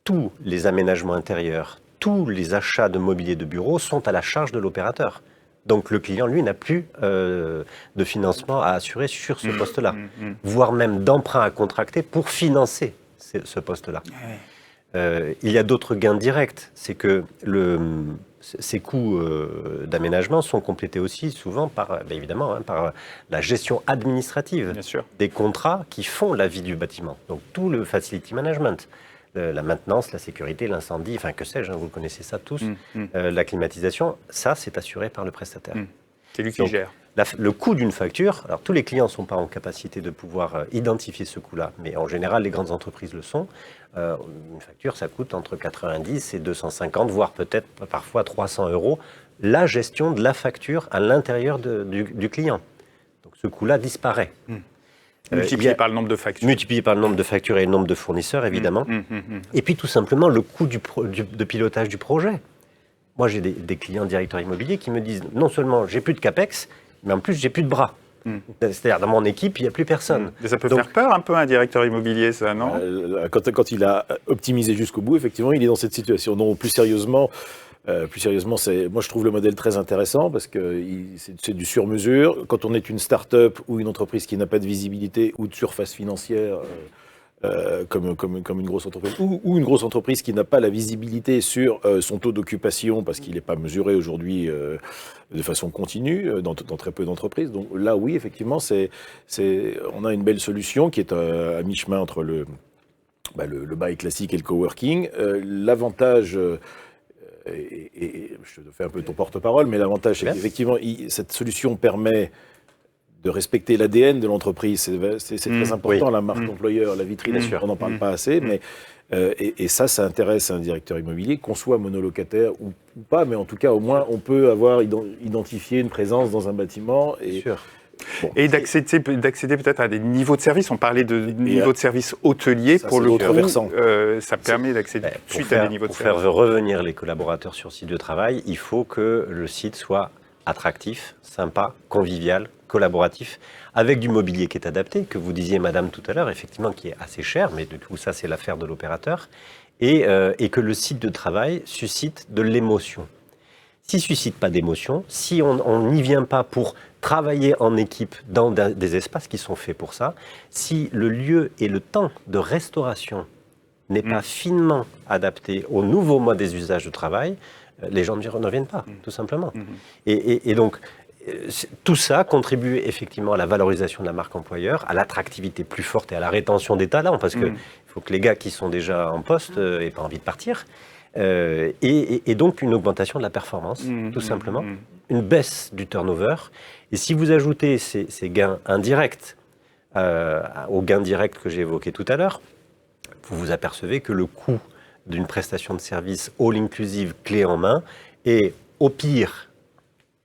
Tous les aménagements intérieurs, tous les achats de mobilier de bureau sont à la charge de l'opérateur. Donc le client, lui, n'a plus de financement à assurer sur ce poste-là, voire même d'emprunt à contracter pour financer ce poste-là. Il y a d'autres gains directs, c'est que ces coûts d'aménagement sont complétés aussi souvent par, évidemment, par la gestion administrative des contrats qui font la vie du bâtiment. Donc tout le facility management. La maintenance, la sécurité, l'incendie, enfin que sais-je, vous connaissez ça tous. La climatisation, ça c'est assuré par le prestataire. C'est lui qui gère. Le coût d'une facture, alors tous les clients ne sont pas en capacité de pouvoir identifier ce coût-là, mais en général les grandes entreprises le sont. Une facture, ça coûte entre 90 et 250, voire peut-être parfois 300 €, la gestion de la facture à l'intérieur du client. Donc ce coût-là disparaît. Multiplié par le nombre de factures. Multiplié par le nombre de factures et le nombre de fournisseurs, évidemment. Et puis tout simplement le coût de pilotage du projet. Moi, j'ai des clients directeurs immobiliers qui me disent non seulement j'ai plus de CAPEX, mais en plus j'ai plus de bras. C'est-à-dire dans mon équipe, il n'y a plus personne. Ça peut faire peur un peu un directeur immobilier, ça, non? Quand il a optimisé jusqu'au bout, effectivement, il est dans cette situation. Non, plus sérieusement, moi je trouve le modèle très intéressant parce que c'est du sur-mesure. Quand on est une start-up ou une entreprise qui n'a pas de visibilité ou de surface financière, comme une grosse entreprise, ou une grosse entreprise qui n'a pas la visibilité sur son taux d'occupation parce qu'il n'est pas mesuré aujourd'hui de façon continue dans très peu d'entreprises. Donc là, oui, effectivement, on a une belle solution qui est à mi-chemin entre le bail classique et le coworking. L'avantage... Et je te fais un peu ton porte-parole, mais l'avantage, c'est qu'effectivement, cette solution permet de respecter l'ADN de l'entreprise. C'est très important, la marque employeur, la vitrine, on n'en parle pas assez, mais et ça intéresse un directeur immobilier, qu'on soit monolocataire ou pas, mais en tout cas, au moins, on peut avoir identifié une présence dans un bâtiment. Bon. Et d'accéder peut-être à des niveaux de service. On parlait de niveaux de service hôteliers. Pour le coup, ça permet d'accéder tout de suite à des niveaux de service. Pour faire revenir les collaborateurs sur site de travail, il faut que le site soit attractif, sympa, convivial, collaboratif, avec du mobilier qui est adapté, que vous disiez, madame, tout à l'heure, effectivement, qui est assez cher, mais de tout ça, c'est l'affaire de l'opérateur, et que le site de travail suscite de l'émotion. S'il ne suscite pas d'émotion, si on n'y vient pas pour travailler en équipe dans des espaces qui sont faits pour ça, si le lieu et le temps de restauration n'est pas finement adapté au nouveau mode des usages de travail, les gens ne viennent pas, tout simplement. Et donc, tout ça contribue effectivement à la valorisation de la marque employeur, à l'attractivité plus forte et à la rétention des talents, parce qu'il faut que les gars qui sont déjà en poste n'aient pas envie de partir. Et donc une augmentation de la performance, tout simplement, une baisse du turnover. Et si vous ajoutez ces gains indirects aux gains directs que j'ai évoqués tout à l'heure, vous vous apercevez que le coût d'une prestation de service all-inclusive clé en main est au pire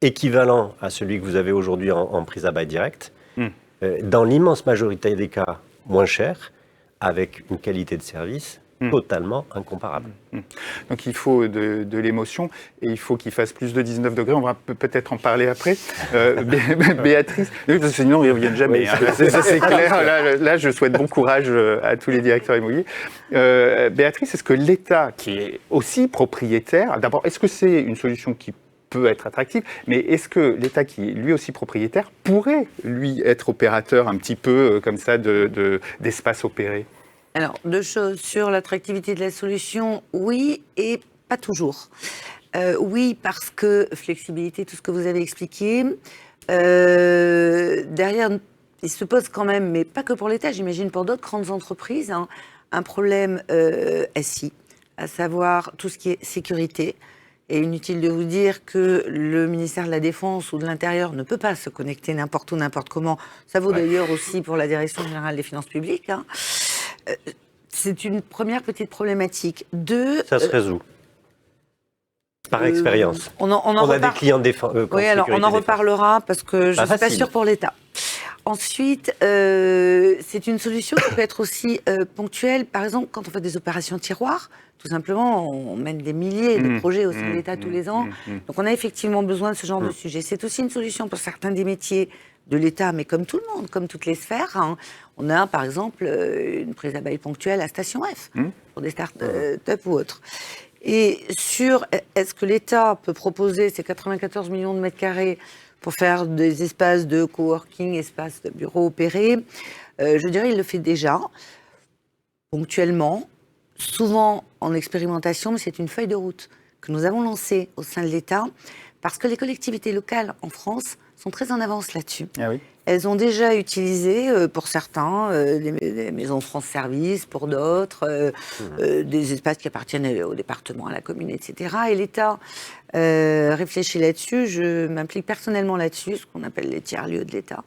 équivalent à celui que vous avez aujourd'hui en prise à bail direct, dans l'immense majorité des cas moins cher, avec une qualité de service totalement incomparable. Donc il faut de l'émotion et il faut qu'il fasse plus de 19 degrés. On va peut-être en parler après. Béatrice, sinon ils ne reviennent jamais. Oui, Ça, c'est clair. Là, je souhaite bon courage à tous les directeurs immobiliers. Béatrice, est-ce que l'État, qui est aussi propriétaire, d'abord, est-ce que c'est une solution qui peut être attractive, mais est-ce que l'État, qui est lui aussi propriétaire, pourrait, lui, être opérateur un petit peu comme ça d'espace opéré ? Alors, deux choses. Sur l'attractivité de la solution, oui, et pas toujours. Oui, parce que flexibilité, tout ce que vous avez expliqué. Derrière, il se pose quand même, mais pas que pour l'État, j'imagine pour d'autres grandes entreprises, un problème SI, à savoir tout ce qui est sécurité. Et inutile de vous dire que le ministère de la Défense ou de l'Intérieur ne peut pas se connecter n'importe où, n'importe comment. Ça vaut d'ailleurs aussi pour la Direction générale des finances publiques. C'est une première petite problématique. Deux, ça se résout. Par expérience. On a des clients oui, alors on en reparlera parce que je ne suis pas sûre pour l'État. Ensuite, c'est une solution qui peut être aussi ponctuelle. Par exemple, quand on fait des opérations tiroirs, tout simplement, on mène des milliers de projets au sein de l'État tous les ans. Donc on a effectivement besoin de ce genre de sujet. C'est aussi une solution pour certains des métiers de l'État, mais comme tout le monde, comme toutes les sphères. On a, par exemple, une prise à bail ponctuelle à Station F, pour des start-up ou autres. Et sur, est-ce que l'État peut proposer ces 94 millions de mètres carrés pour faire des espaces de coworking, espaces de bureaux opérés? Je dirais il le fait déjà, ponctuellement, souvent en expérimentation, mais c'est une feuille de route que nous avons lancée au sein de l'État, parce que les collectivités locales en France sont très en avance là-dessus. Ah oui. Elles ont déjà utilisé, pour certains, des maisons France Service, pour d'autres, des espaces qui appartiennent au département, à la commune, etc. Et l'État réfléchit là-dessus. Je m'implique personnellement là-dessus, ce qu'on appelle les tiers-lieux de l'État.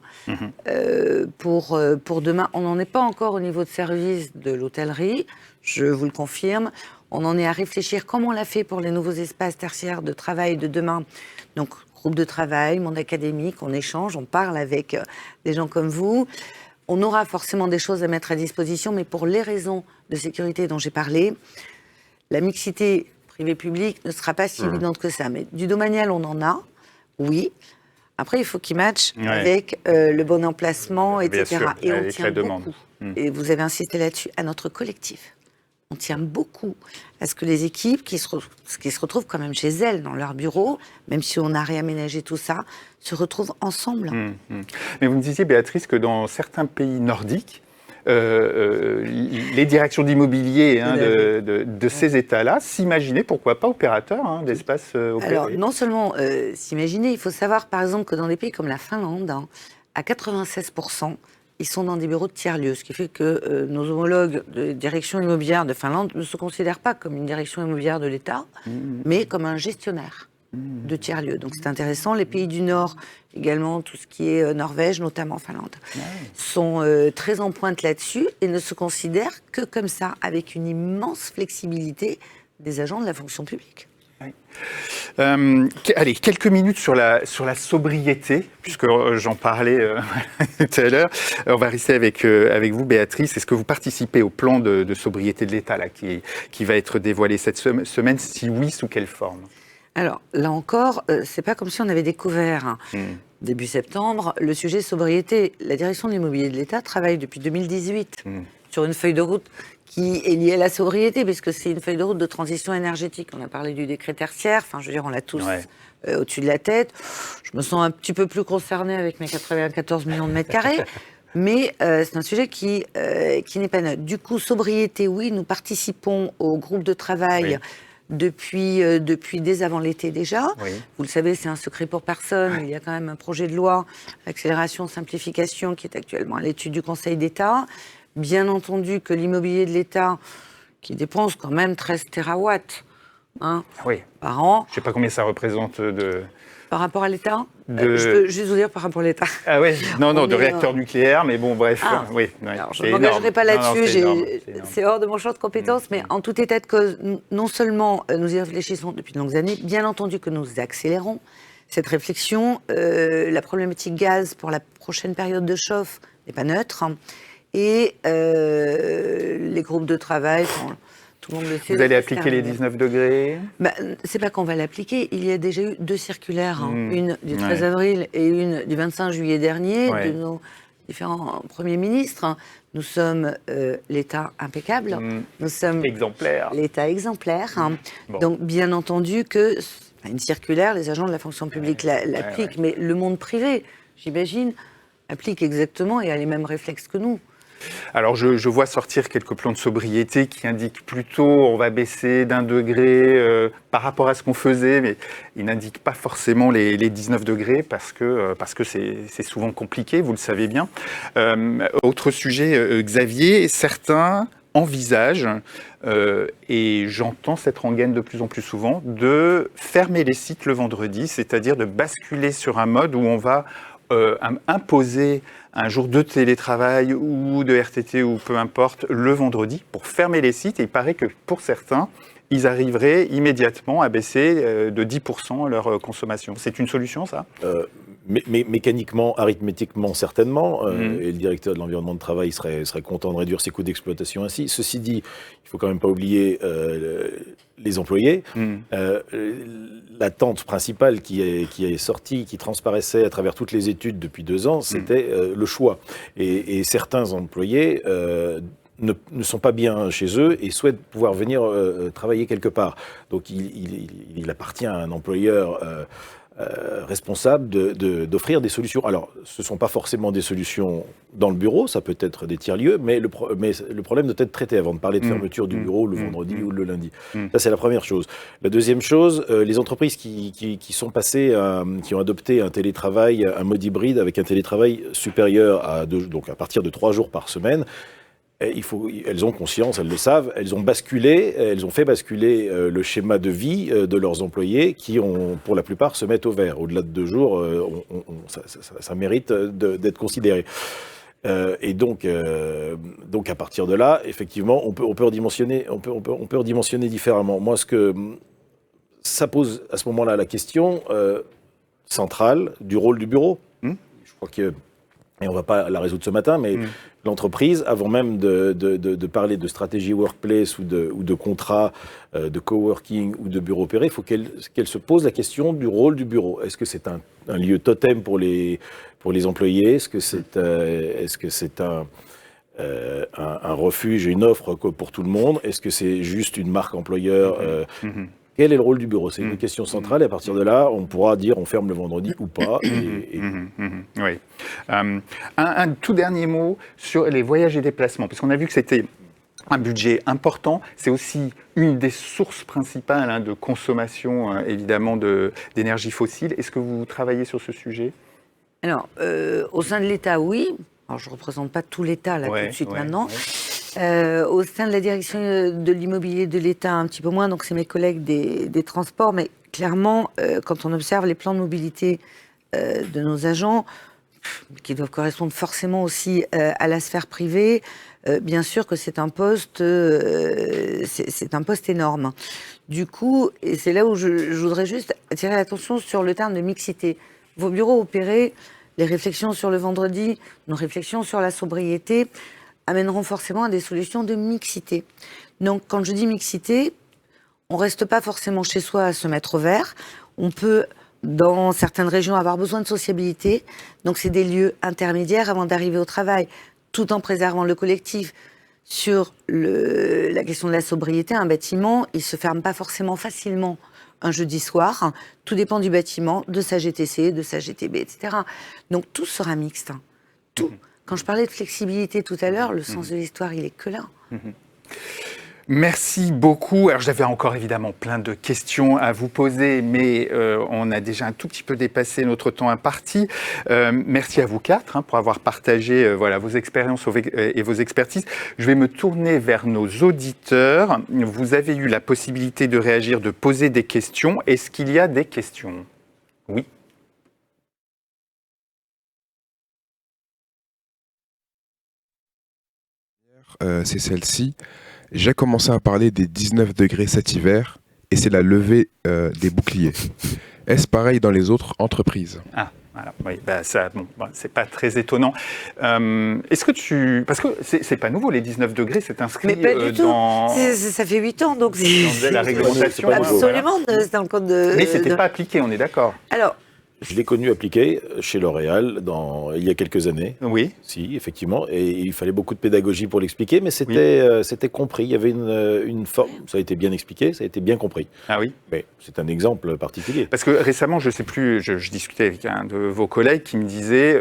Pour demain, on n'en est pas encore au niveau de service de l'hôtellerie, je vous le confirme. On en est à réfléchir comment on l'a fait pour les nouveaux espaces tertiaires de travail de demain. Donc, groupe de travail, monde académique, on échange, on parle avec des gens comme vous. On aura forcément des choses à mettre à disposition, mais pour les raisons de sécurité dont j'ai parlé, la mixité privée-publique ne sera pas si évidente que ça. Mais du domanial, on en a, oui. Après, il faut qu'il matche avec le bon emplacement, etc. Sûr, et on tient beaucoup, et vous avez insisté là-dessus, à notre collectif. On tient beaucoup à ce que les équipes qui se retrouvent quand même chez elles, dans leur bureau, même si on a réaménagé tout ça, se retrouvent ensemble. Mais vous me disiez, Béatrice, que dans certains pays nordiques, les directions d'immobilier de ces États-là s'imaginaient, pourquoi pas, opérateurs d'espaces opérés. Alors, non seulement s'imaginer, il faut savoir, par exemple, que dans des pays comme la Finlande, à 96%, ils sont dans des bureaux de tiers-lieux, ce qui fait que nos homologues de direction immobilière de Finlande ne se considèrent pas comme une direction immobilière de l'État, mais comme un gestionnaire de tiers-lieux. Donc c'est intéressant. Les pays du Nord, également tout ce qui est Norvège, notamment Finlande, sont très en pointe là-dessus et ne se considèrent que comme ça, avec une immense flexibilité des agents de la fonction publique. Allez, quelques minutes sur la sobriété, puisque j'en parlais tout à l'heure. On va rester avec vous, Béatrice. Est-ce que vous participez au plan de sobriété de l'État là, qui va être dévoilé cette semaine? Si oui, sous quelle forme? Alors, là encore, c'est pas comme si on avait découvert début septembre le sujet sobriété. La direction de l'immobilier de l'État travaille depuis 2018 sur une feuille de route qui est liée à la sobriété, puisque c'est une feuille de route de transition énergétique. On a parlé du décret tertiaire, enfin, je veux dire, on l'a tous au-dessus de la tête. Je me sens un petit peu plus concernée avec mes 94 millions de mètres carrés, mais c'est un sujet qui n'est pas neutre. Du coup, sobriété, oui, nous participons au groupe de travail depuis dès avant l'été déjà. Vous le savez, c'est un secret pour personne. Il y a quand même un projet de loi, accélération, simplification, qui est actuellement à l'étude du Conseil d'État. Bien entendu que l'immobilier de l'État, qui dépense quand même 13 terawatts par an. Je ne sais pas combien ça représente de... Par rapport à l'État Je peux juste vous dire par rapport à l'État. Ah oui, non, de réacteurs nucléaires, mais bon, bref. Alors, je ne m'engagerai pas là-dessus, c'est hors de mon champ de compétences, mais en tout état de cause, non seulement nous y réfléchissons depuis de longues années, bien entendu que nous accélérons cette réflexion. La problématique gaz pour la prochaine période de chauffe n'est pas neutre. Et les groupes de travail sont tout le monde le sait. Vous allez appliquer les 19 degrés? C'est pas qu'on va l'appliquer. Il y a déjà eu 2 circulaires, une du 13 avril et une du 25 juillet dernier de nos différents premiers ministres. Nous sommes l'État impeccable. Nous sommes l'État exemplaire. Bon. Donc, bien entendu que une circulaire, les agents de la fonction publique l'appliquent, mais le monde privé, j'imagine, applique exactement et a les mêmes réflexes que nous. Alors, je vois sortir quelques plans de sobriété qui indiquent plutôt on va baisser d'1 degré par rapport à ce qu'on faisait, mais ils n'indiquent pas forcément les 19 degrés parce que c'est souvent compliqué, vous le savez bien. Autre sujet, Xavier, certains envisagent, et j'entends cette rengaine de plus en plus souvent, de fermer les sites le vendredi, c'est-à-dire de basculer sur un mode où on va imposer un jour de télétravail ou de RTT ou peu importe le vendredi pour fermer les sites. Et il paraît que pour certains, ils arriveraient immédiatement à baisser de 10% leur consommation. C'est une solution, ça ? Mécaniquement, arithmétiquement, certainement. Et le directeur de l'environnement de travail serait content de réduire ses coûts d'exploitation ainsi. Ceci dit, il ne faut quand même pas oublier les employés. L'attente principale qui est sortie, qui transparaissait à travers toutes les études depuis 2 ans, c'était le choix. Et certains employés ne sont pas bien chez eux et souhaitent pouvoir venir travailler quelque part. Donc il appartient à un employeur responsable d'offrir des solutions. Alors, ce ne sont pas forcément des solutions dans le bureau, ça peut être des tiers-lieux, mais le problème doit être traité avant de parler de fermeture du bureau le vendredi ou le lundi. Ça, c'est la première chose. La deuxième chose, les entreprises qui sont passées, qui ont adopté un télétravail, un mode hybride avec un télétravail supérieur donc à partir de 3 jours par semaine, elles ont conscience, elles le savent, elles ont fait basculer le schéma de vie de leurs employés qui pour la plupart, se mettent au vert. Au-delà de 2 jours, ça mérite d'être considéré. Et donc à partir de là, effectivement, on peut redimensionner différemment. Moi, ça pose à ce moment-là la question centrale du rôle du bureau. Je crois que, et on ne va pas la résoudre ce matin, mais l'entreprise, avant même de parler de stratégie workplace ou de contrat de coworking ou de bureau opéré, il faut qu'elle se pose la question du rôle du bureau. Est-ce que c'est un lieu totem pour les employés? Est-ce que c'est un refuge, une offre pour tout le monde? Est-ce que c'est juste une marque employeur? Quel est le rôle du bureau? C'est une question centrale et à partir de là, on pourra dire on ferme le vendredi ou pas. Oui. Un tout dernier mot sur les voyages et déplacements, parce qu'on a vu que c'était un budget important. C'est aussi une des sources principales de consommation, évidemment, d'énergie fossile. Est-ce que vous travaillez sur ce sujet? Alors, au sein de l'État, oui. Alors, je ne représente pas tout l'État, tout de suite, maintenant. Au sein de la direction de l'immobilier de l'État, un petit peu moins, donc c'est mes collègues des transports, mais clairement, quand on observe les plans de mobilité de nos agents, qui doivent correspondre forcément aussi à la sphère privée, bien sûr que c'est un poste énorme. Du coup, et c'est là où je voudrais juste attirer l'attention sur le terme de mixité. Vos bureaux opérés, les réflexions sur le vendredi, nos réflexions sur la sobriété, amèneront forcément à des solutions de mixité. Donc, quand je dis mixité, on ne reste pas forcément chez soi à se mettre au vert. On peut, dans certaines régions, avoir besoin de sociabilité. Donc, c'est des lieux intermédiaires avant d'arriver au travail, tout en préservant le collectif. Sur la question de la sobriété, un bâtiment, il ne se ferme pas forcément facilement un jeudi soir. Tout dépend du bâtiment, de sa GTC, de sa GTB, etc. Donc, tout sera mixte. Tout. Quand je parlais de flexibilité tout à l'heure, le sens de l'histoire, il est que là. Merci beaucoup. Alors, j'avais encore évidemment plein de questions à vous poser, mais on a déjà un tout petit peu dépassé notre temps imparti. Merci à vous 4 pour avoir partagé vos expériences et vos expertises. Je vais me tourner vers nos auditeurs. Vous avez eu la possibilité de réagir, de poser des questions. Est-ce qu'il y a des questions? Oui. C'est celle-ci. J'ai commencé à parler des 19 degrés cet hiver et c'est la levée des boucliers. Est-ce pareil dans les autres entreprises? Voilà, oui, ça, c'est pas très étonnant. Est-ce que parce que c'est pas nouveau, les 19 degrés, c'est inscrit Mais pas du tout. Ça fait 8 ans, donc c'est la réglementation. Absolument, c'est dans le code de... Mais c'était pas appliqué, on est d'accord. Alors, je l'ai connu appliqué chez L'Oréal il y a quelques années. Oui. Si, effectivement. Et il fallait beaucoup de pédagogie pour l'expliquer, mais c'était compris. Il y avait une forme. Ça a été bien expliqué, ça a été bien compris. Ah oui. Mais c'est un exemple particulier. Parce que récemment, je sais plus, je discutais avec un de vos collègues qui me disait,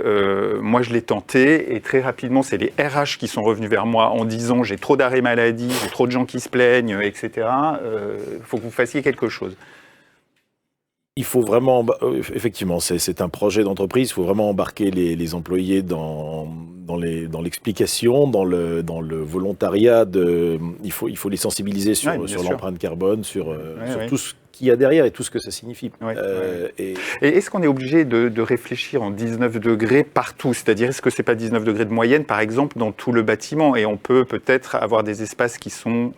moi je l'ai tenté, et très rapidement, c'est les RH qui sont revenus vers moi en disant j'ai trop d'arrêts maladie, j'ai trop de gens qui se plaignent, etc. Il faut que vous fassiez quelque chose. Il faut vraiment, effectivement, c'est un projet d'entreprise. Il faut vraiment embarquer les employés dans l'explication, dans le volontariat. Il faut les sensibiliser sur l'empreinte carbone, sur tout ce qu'il y a derrière et tout ce que ça signifie. Et est-ce qu'on est obligé de réfléchir en 19 degrés partout? C'est-à-dire, est-ce que c'est pas 19 degrés de moyenne, par exemple, dans tout le bâtiment? Et on peut peut-être avoir des espaces qui sont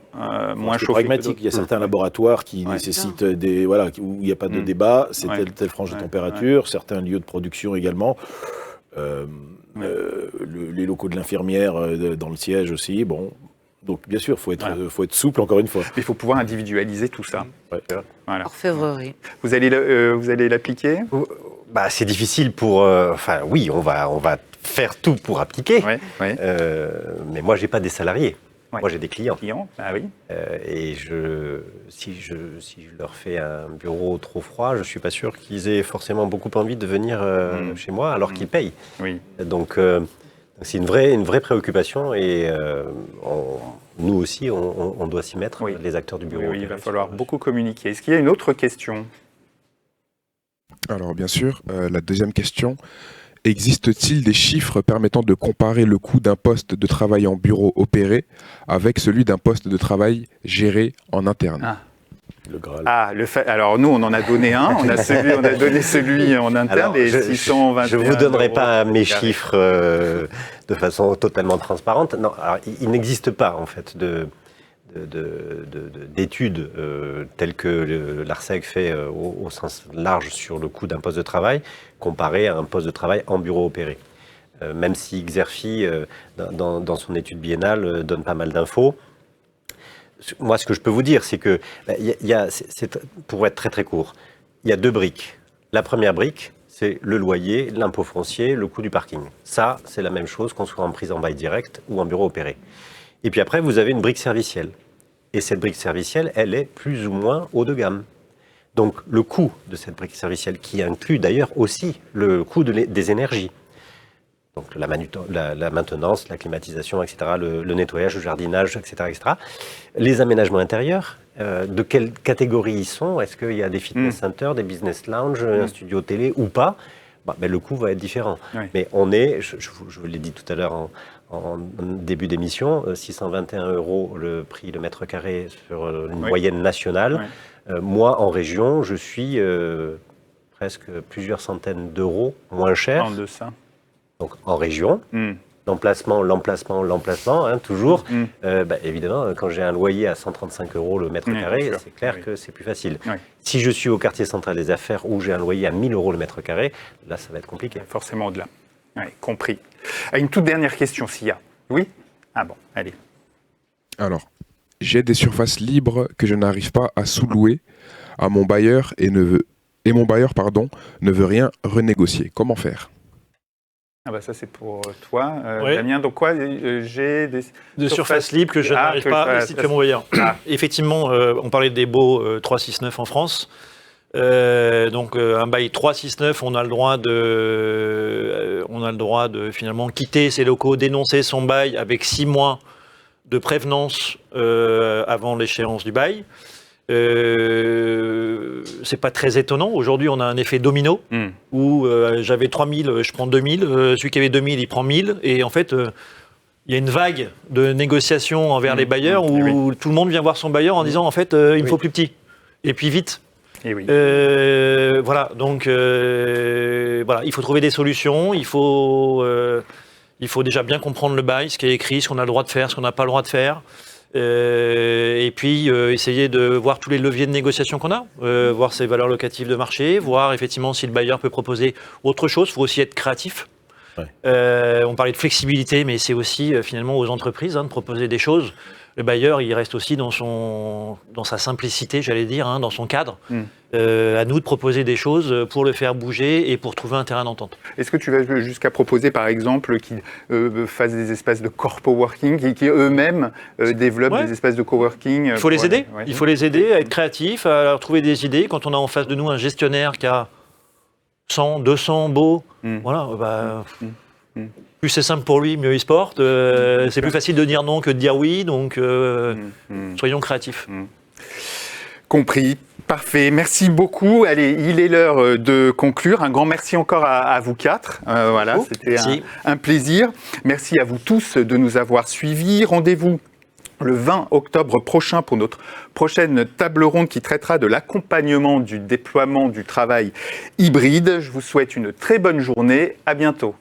moins chauffés. Pragmatique. Il y a certains laboraires qui nécessitent où il n'y a pas de débat, c'est telle frange de température, certains lieux de production également. Les locaux de l'infirmière dans le siège aussi, bon. Donc, bien sûr, faut être souple, encore une fois. Il faut pouvoir individualiser tout ça. Voilà. Orfèvrerie. Vous allez l'appliquer? C'est difficile pour... oui, on va faire tout pour appliquer. Mais moi, j'ai pas des salariés. Ouais. Moi, j'ai des clients. Ah oui. Et si je leur fais un bureau trop froid, je suis pas sûr qu'ils aient forcément beaucoup envie de venir chez moi, alors qu'ils payent. Oui. Donc, c'est une vraie préoccupation et nous aussi, on doit s'y mettre, les acteurs du bureau. Oui, il va falloir beaucoup communiquer. Est-ce qu'il y a une autre question? Alors bien sûr, la deuxième question, existe-t-il des chiffres permettant de comparer le coût d'un poste de travail en bureau opéré avec celui d'un poste de travail géré en interne? Le Graal. Alors nous, on en a donné un. On a donné celui en interne. Alors, les 621 je vous donnerai euros pas mes carré. chiffres de façon totalement transparente. Non, alors, il n'existe pas en fait d'études telles que l'ARCEP fait au sens large sur le coût d'un poste de travail comparé à un poste de travail en bureau opéré. Même si Xerfi, dans son étude biennale, donne pas mal d'infos. Moi, ce que je peux vous dire, c'est que, pour être très très court, il y a deux briques. La première brique, c'est le loyer, l'impôt foncier, le coût du parking. Ça, c'est la même chose qu'on soit en prise en bail direct ou en bureau opéré. Et puis après, vous avez une brique servicielle. Et cette brique servicielle, elle est plus ou moins haut de gamme. Donc, le coût de cette brique servicielle, qui inclut d'ailleurs aussi le coût des énergies, donc la maintenance, la climatisation, etc., le nettoyage, le jardinage, etc., les aménagements intérieurs, de quelle catégorie ils sont? Est-ce qu'il y a des fitness centers, des business lounges, un studio télé ou pas? Le coût va être différent. Mais on est, je vous l'ai dit tout à l'heure en début d'émission, 621 € le prix le mètre carré sur une moyenne nationale. Moi, en région, je suis presque plusieurs centaines d'euros moins cher. En deçà. Donc en région, l'emplacement, toujours. Évidemment, quand j'ai un loyer à 135 € le mètre carré, c'est clair que c'est plus facile. Si je suis au quartier central des affaires où j'ai un loyer à 1000 € le mètre carré, là, ça va être compliqué. Forcément au-delà. Compris. Une toute dernière question, s'il y a. Oui? Ah bon, allez. Alors, j'ai des surfaces libres que je n'arrive pas à sous-louer à mon bailleur mon bailleur ne veut rien renégocier. Comment faire? Ça c'est pour toi, Damien. Donc quoi, j'ai des surfaces libres que je n'arrive pas à restituer à mon bailleur. Effectivement, on parlait des baux 369 en France. Donc un bail 369, on a le droit de finalement quitter ses locaux, dénoncer son bail avec 6 mois de prévenance avant l'échéance du bail. C'est pas très étonnant. Aujourd'hui, on a un effet domino où j'avais 3000, je prends 2000. Celui qui avait 2000, il prend 1000. Et en fait, il y a une vague de négociations envers les bailleurs où tout le monde vient voir son bailleur en disant en fait, il me faut plus petit. Et puis vite. Voilà. Donc, il faut trouver des solutions. Il faut déjà bien comprendre le bail, ce qui est écrit, ce qu'on a le droit de faire, ce qu'on n'a pas le droit de faire. Et puis essayer de voir tous les leviers de négociation qu'on a, voir ses valeurs locatives de marché, voir effectivement si le bailleur peut proposer autre chose. Il faut aussi être créatif. Ouais. On parlait de flexibilité, mais c'est aussi finalement aux entreprises de proposer des choses. Le bailleur, il reste aussi dans sa simplicité, j'allais dire, dans son cadre. À nous de proposer des choses pour le faire bouger et pour trouver un terrain d'entente. Est-ce que tu vas jusqu'à proposer, par exemple, qu'ils fassent des espaces de corpo-working, qui eux-mêmes développent des espaces de coworking? Il faut les aider. Ouais. Il faut les aider à être créatifs, à leur trouver des idées. Quand on a en face de nous un gestionnaire qui a 100, 200 baux, voilà, plus c'est simple pour lui, mieux il se porte. C'est plus facile de dire non que de dire oui, donc soyons créatifs. Compris. Parfait. Merci beaucoup. Allez, il est l'heure de conclure. Un grand merci encore à vous quatre. Voilà, c'était un plaisir. Merci à vous tous de nous avoir suivis. Rendez-vous le 20 octobre prochain pour notre prochaine table ronde qui traitera de l'accompagnement du déploiement du travail hybride. Je vous souhaite une très bonne journée. À bientôt.